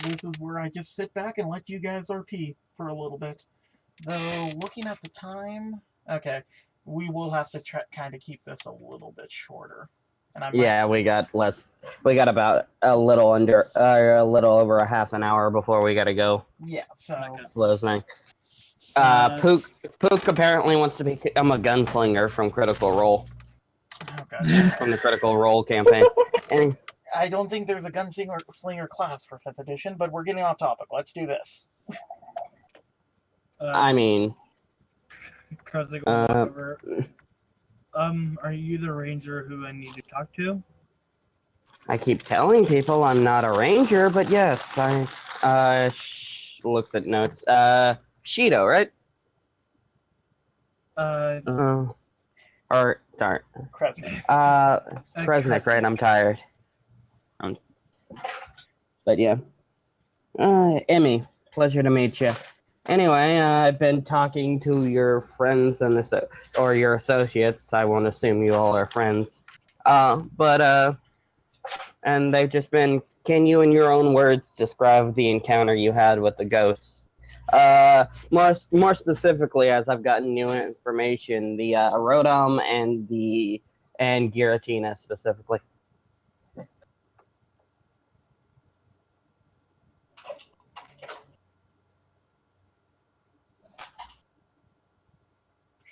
this is where I just sit back and let you guys RP for a little bit. Though looking at the time, okay, we will have to kind of keep this a little bit shorter. And Yeah, we got less. We got about a little over a half an hour before we gotta go. Yeah, so Closing. Pook apparently wants to become a gunslinger from Critical Role, from the Critical Role campaign. And I don't think there's a gunslinger class for 5th edition, but we're getting off topic. Let's do this. I mean, Kresnik will walk over. Are you the ranger who I need to talk to? I keep telling people I'm not a ranger, but yes, I. Looks at notes. Shido, right? Or darn. Kresnik. Kresnik, right? I'm tired. But yeah. Emmy, pleasure to meet you. Anyway, I've been talking to your friends and or your associates. I won't assume you all are friends. And they've just been. Can you, in your own words, describe the encounter you had with the ghosts? More specifically, as I've gotten new information, the Rotom and Giratina specifically.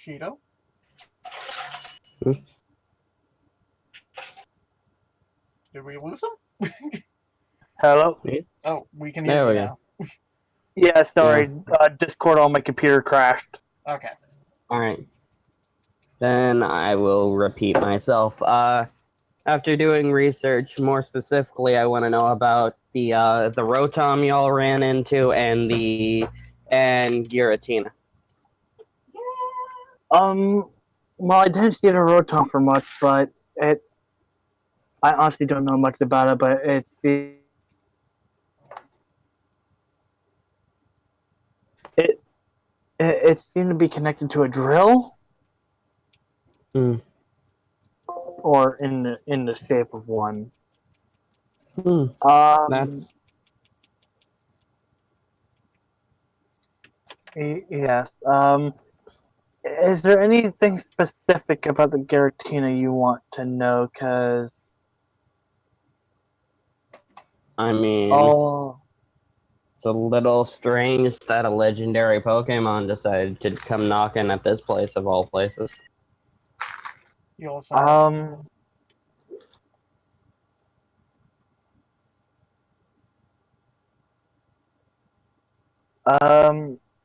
Shido? Hmm? Did we lose him? Hello? Oh, we can There hear we you go. now. Yeah, sorry. Discord on my computer crashed. Okay. All right. Then I will repeat myself. After doing research, more specifically, I want to know about the Rotom y'all ran into and Giratina. Well, I didn't see the Rotom for much, but I honestly don't know much about it, but it seemed to be connected to a drill. Hmm. Or in the shape of one. That's Yes. Is there anything specific about the Giratina you want to know? Cause I mean, it's a little strange that a legendary Pokemon decided to come knocking at this place of all places. You also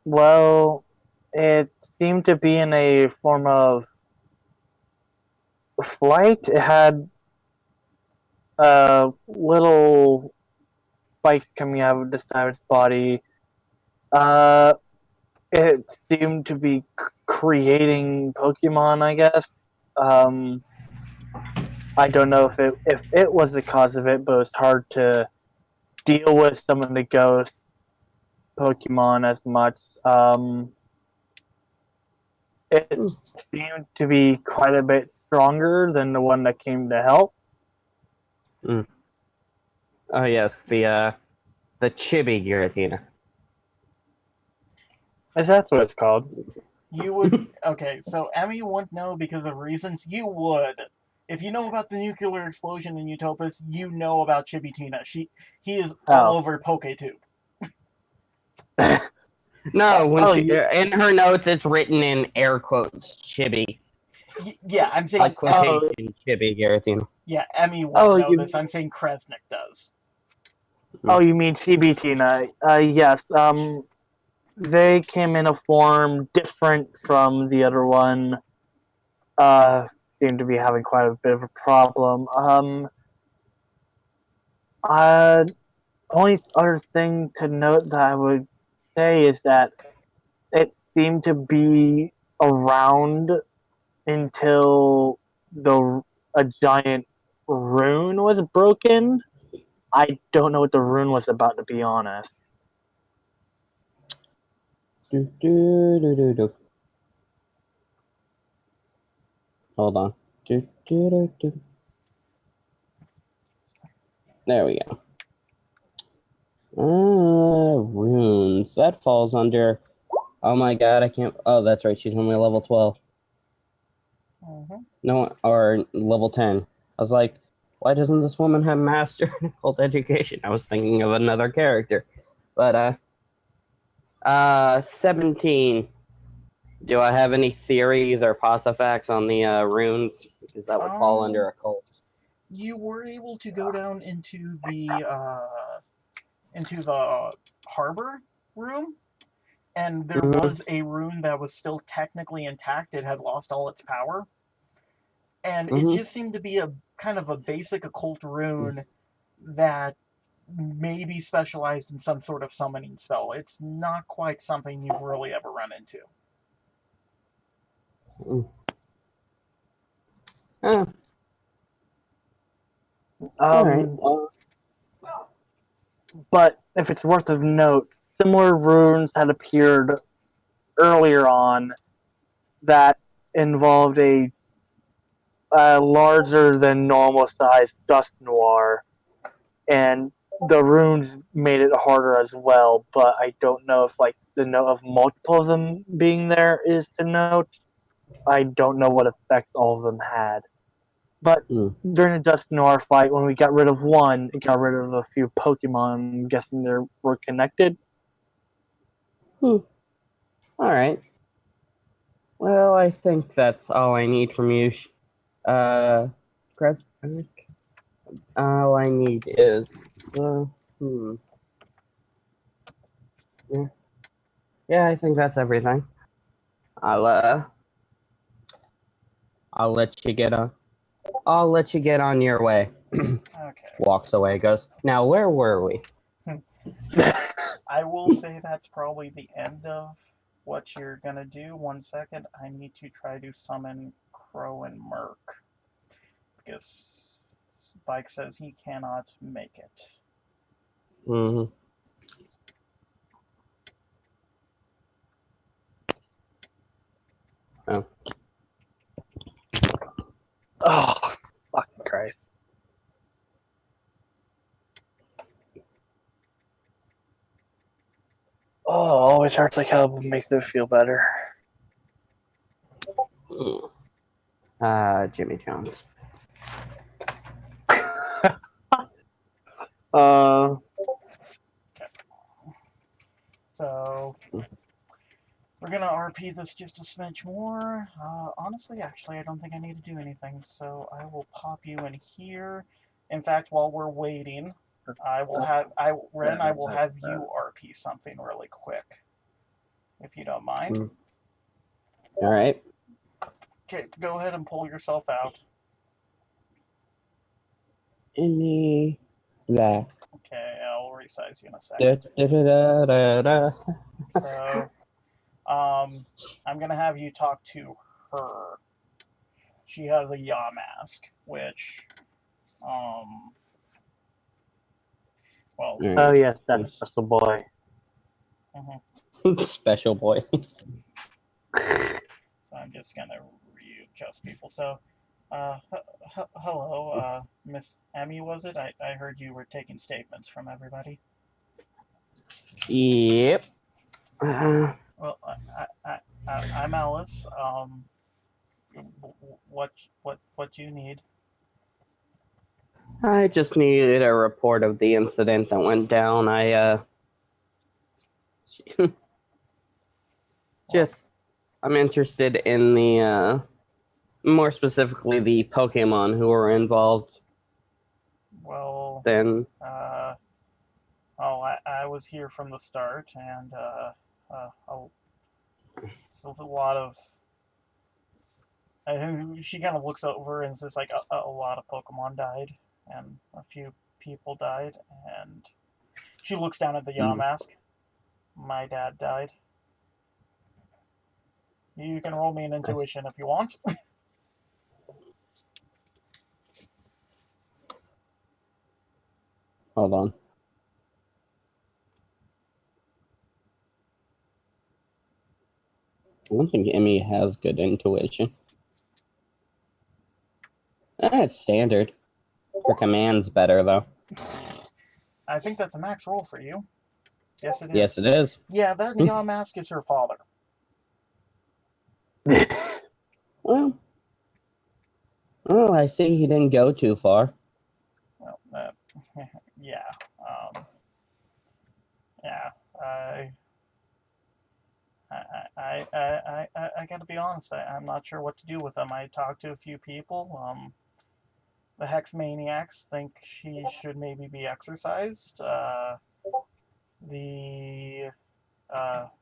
well, it seemed to be in a form of flight. It had little spikes coming out of the side of its body. It seemed to be creating Pokemon, I guess. I don't know if it was the cause of it, but it was hard to deal with some of the ghosts. Pokemon as much. It seemed to be quite a bit stronger than the one that came to help. Oh yes, the chibi Giratina. If that's what it's called. You would okay, so Emmy wouldn't know because of reasons. You would. If you know about the nuclear explosion in Utopus, you know about Chibitina. He is all over PokeTube. No, when Oh, she in her notes it's written in air quotes chibi. Yeah, I'm saying Like quotation chibi Giratina. yeah, Emmy won't know this. I'm saying Kresnik does. Oh, you mean Chibitina? Yes. They came in a form different from the other one. Seemed to be having quite a bit of a problem. Only other thing to note that I would say is that it seemed to be around until a giant rune was broken. I don't know what the rune was about, to be honest. Hold on. There we go. Runes. That falls under. Oh my god, I can't. Oh, that's right. She's only level 12. Mm-hmm. No, or level 10. I was like, why doesn't this woman have master in occult education? I was thinking of another character. But, 17. Do I have any theories or facts on the runes? Because that would fall under occult. You were able to go down into the harbor room, and there was a rune that was still technically intact. It had lost all its power, and it just seemed to be a kind of a basic occult rune that may be specialized in some sort of summoning spell. It's not quite something you've really ever run into. But if it's worth of note, similar runes had appeared earlier on that involved a larger than normal sized dust noir, and the runes made it harder as well. But I don't know if the note of multiple of them being there is to note. I don't know what effects all of them had. But during the Dust Noir fight, when we got rid of one, it got rid of a few Pokemon. I'm guessing they were connected. Alright. Well, I think that's all I need from you. Kresnik. All I need is Yeah, I think that's everything. I'll let you get on. I'll let you get on your way. Okay. Walks away, goes. Now, where were we? I will say that's probably the end of what you're gonna do. 1 second, I need to try to summon Crow and Merc because Spike says he cannot make it. Mm-hmm. Oh. Oh, fucking Christ. Oh, always hurts like hell, but makes it feel better. Jimmy Jones. So we're gonna RP this just a smidge more. Honestly, actually, I don't think I need to do anything, so I will pop you in here. In fact, while we're waiting, Ren, I will have you RP something really quick, if you don't mind. All right. Okay, go ahead and pull yourself out. Any that. Okay, I'll resize you in a Da, second. da, da, da, da. So, I'm gonna have you talk to her. She has a yaw mask, which, well. Oh yes, that's the boy. Special boy. So I'm just gonna readjust people. So, hello, Miss Emmy, was it? I heard you were taking statements from everybody. Yep. Well, I'm Alice. What do you need? I just needed a report of the incident that went down. I'm interested in the, more specifically, the Pokemon who were involved. Well, Then, I was here from the start, and so it's a lot of. She kind of looks over and says, like, a lot of Pokemon died, and a few people died, and she looks down at the Yamask. My dad died. You can roll me an intuition if you want. hold on. I don't think Emmy has good intuition. It's standard. Her command's better, though. I think that's a max roll for you. Yes, it is. Yes, it is. Yeah, that Yamask is her father. Well, I see he didn't go too far. Well, yeah. Yeah. I gotta be honest. I'm not sure what to do with him. I talked to a few people. The Hex Maniacs think he should maybe be exorcised. The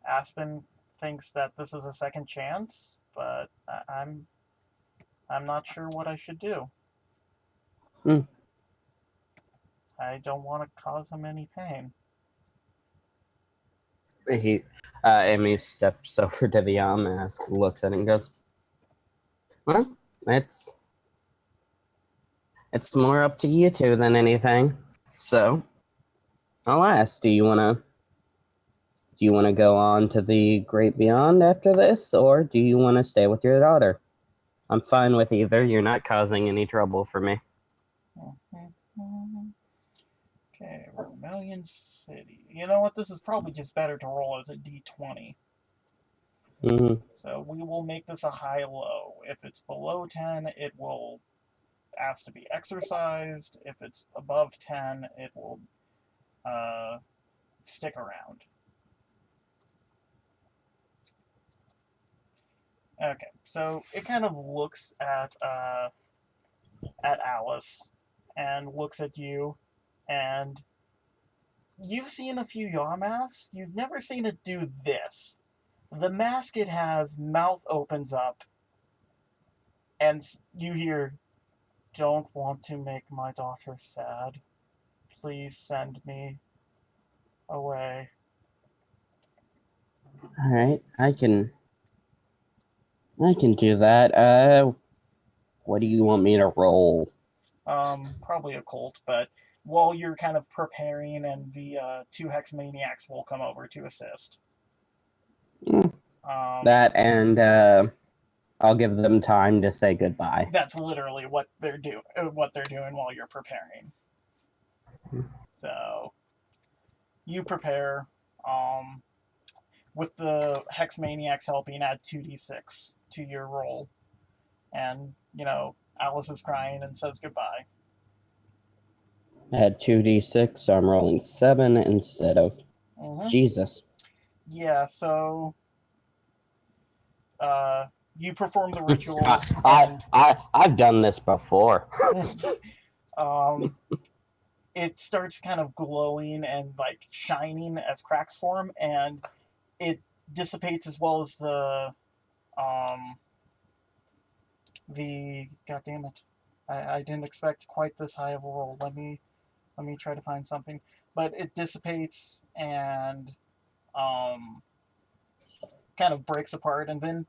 Aspen thinks that this is a second chance, but I'm not sure what I should do. I don't want to cause him any pain. Emmy steps over to the mask, looks at it and goes, well, it's more up to you two than anything. So, I'll ask, do you want to go on to the great beyond after this, or do you want to stay with your daughter? I'm fine with either. You're not causing any trouble for me. Okay, Vermillion City. You know what? This is probably just better to roll as a d20. Mm-hmm. So we will make this a high-low. If it's below 10, it will ask to be exercised. If it's above 10, it will stick around. Okay, so it kind of looks at Alice and looks at you, and you've seen a few yaw masks. You've never seen it do this. The mask it has, mouth opens up, and you hear, "Don't want to make my daughter sad. Please send me away." All right, I can do that. What do you want me to roll? Probably a cult, but while you're kind of preparing, and the two Hex Maniacs will come over to assist. That and I'll give them time to say goodbye. That's literally what they're doing while you're preparing. So you prepare. With the Hex Maniacs helping, add 2d6 to your roll, and Alice is crying and says goodbye. I had 2d6, so I'm rolling 7 instead of Jesus. Yeah, so you perform the ritual. I've done this before. It starts kind of glowing and like shining as cracks form, and it dissipates, as well as the god damn it. I didn't expect quite this high of a roll. Let me try to find something. But it dissipates and kind of breaks apart, and then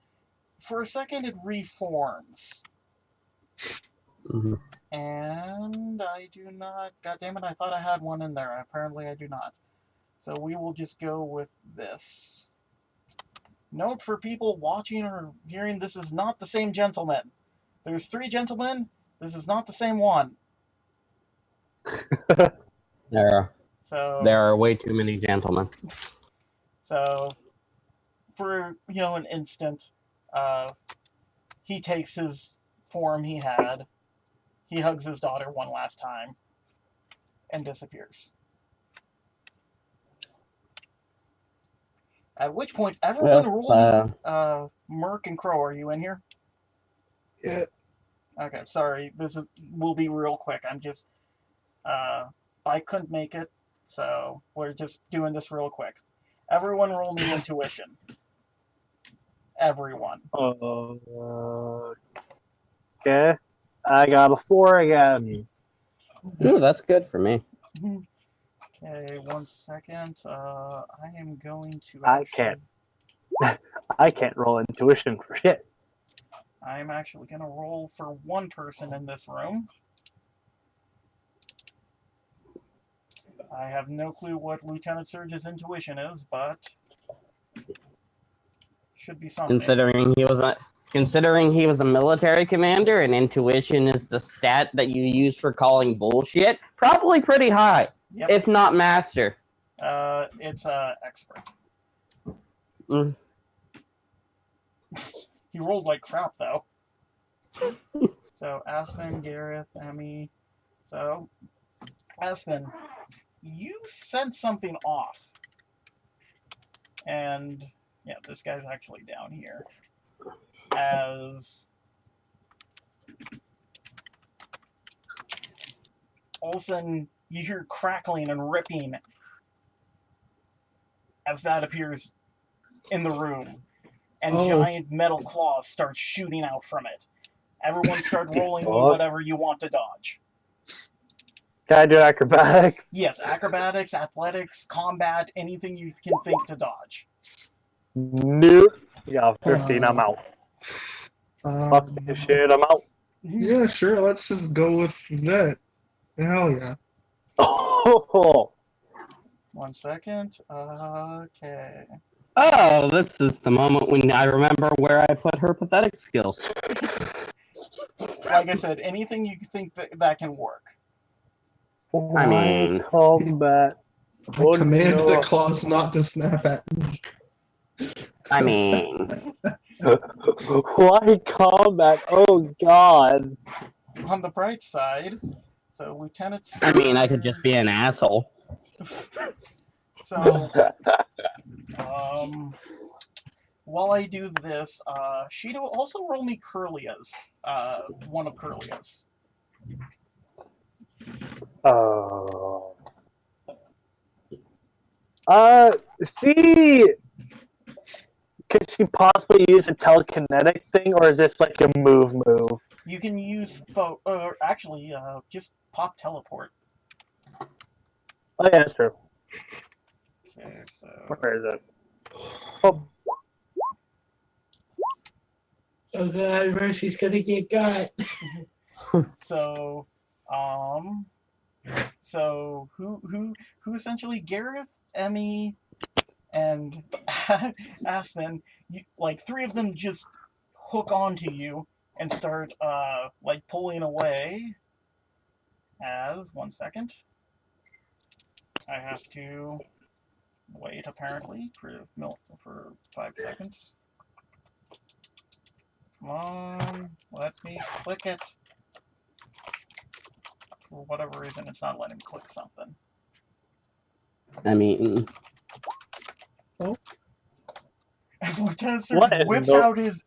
for a second it reforms. Mm-hmm. And I do not. God damn it! I thought I had one in there. Apparently, I do not. So we will just go with this. Note for people watching or hearing, this is not the same gentleman. There's 3 gentlemen. This is not the same one. There So are way too many gentlemen. So, for an instant, he takes his form he had, he hugs his daughter one last time, and disappears. At which point, everyone roll. Merc and Crow, are you in here? Yeah. Okay, sorry. Will be real quick. I'm just. I couldn't make it, so we're just doing this real quick. Everyone roll me intuition. Everyone. Okay. I got a 4 again. Ooh, that's good for me. Okay, 1 second. I am going to. I can't roll intuition for shit. I'm actually going to roll for one person in this room. I have no clue what Lieutenant Surge's intuition is, but should be something. Considering he was a military commander and intuition is the stat that you use for calling bullshit, probably pretty high, Yep. if not master. It's expert. Mm. He rolled like crap, though. So, Aspen, Gareth, Emmy. So, Aspen, you sent something off. And, yeah, this guy's actually down here. As all of a sudden, you hear crackling and ripping as that appears in the room. And giant metal claws start shooting out from it. Everyone start rolling me whatever you want to dodge. Can I do acrobatics? Yes, acrobatics, athletics, combat, anything you can think to dodge. Nope. Yeah, 15, I'm out. Fuck this shit, I'm out. Yeah, sure. Let's just go with that. Hell yeah. Oh, 1 second. Okay. Oh, this is the moment when I remember where I put her pathetic skills. Like I said, anything you think that can work. I mean, combat. I command the claws not to snap at me. I mean, Why combat? Oh god. On the bright side, so Lieutenant I mean, I could just be an asshole. So, while I do this, Shido, also roll me Curlia's. One of Curlia's. Oh. Could she possibly use a telekinetic thing, or is this like a move? You can use, actually, just pop teleport. Oh yeah, that's true. Okay, so... Where is it? Oh. Oh god, Mercy's gonna get got. So, who essentially Gareth, Emmy, and Aspen, like 3 of them just hook onto you and start pulling away. As 1 second, I have to wait apparently for 5 seconds. Come on, let me click it. For whatever reason, it's not letting me click something. I mean, As Lieutenant Surge whips out his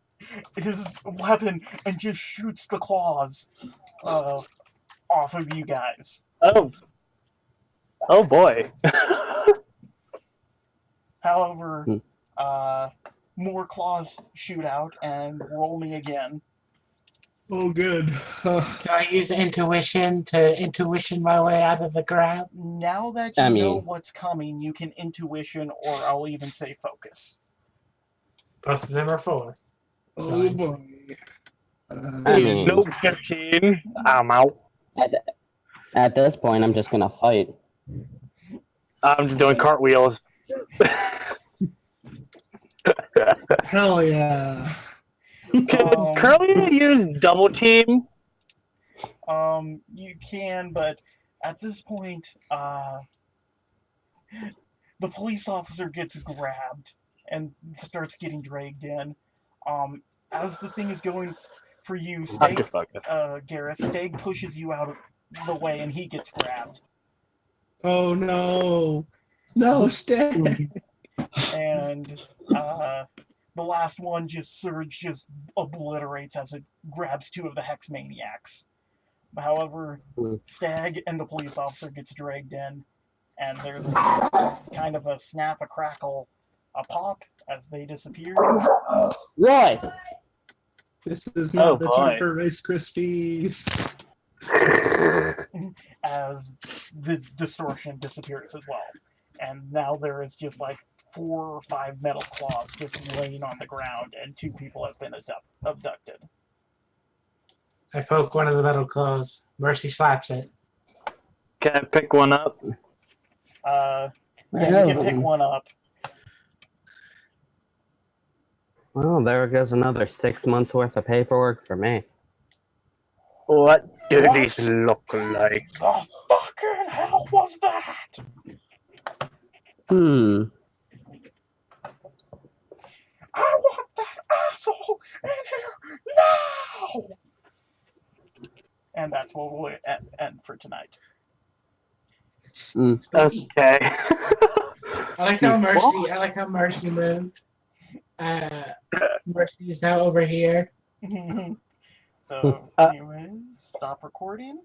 weapon and just shoots the claws off of you guys. Oh boy. However, more claws shoot out and roll me again. Oh, good. Can I use intuition to intuition my way out of the grab? Now that you know what's coming, you can intuition, or I'll even say focus. Both of them are 4. Oh boy. I mean, No 15. I'm out. at this point, I'm just gonna fight. I'm just doing cartwheels. Hell yeah. Can Curly use double team? You can, but at this point, the police officer gets grabbed and starts getting dragged in. As the thing is going for you, Stag, Gareth, Stag pushes you out of the way and he gets grabbed. Oh no. No, stay. And the last one Surge just obliterates as it grabs two of the Hex Maniacs. However, Stag and the police officer gets dragged in, and there's a kind of a snap, a crackle, a pop as they disappear. Roy! This is not the time boy. for Rice Krispies. As the distortion disappears as well. And now there is just like 4 or 5 metal claws just laying on the ground, and 2 people have been abducted. I poke one of the metal claws. Mercy slaps it. Can I pick one up? Yeah, you can pick one up. Well, there goes another 6 months worth of paperwork for me. What do What? these look like? The fucking hell was that? I want that asshole in here now! And that's what we'll end for tonight. Spooky. Okay. I like how Mercy moved. Mercy is now over here. So, anyways, stop recording.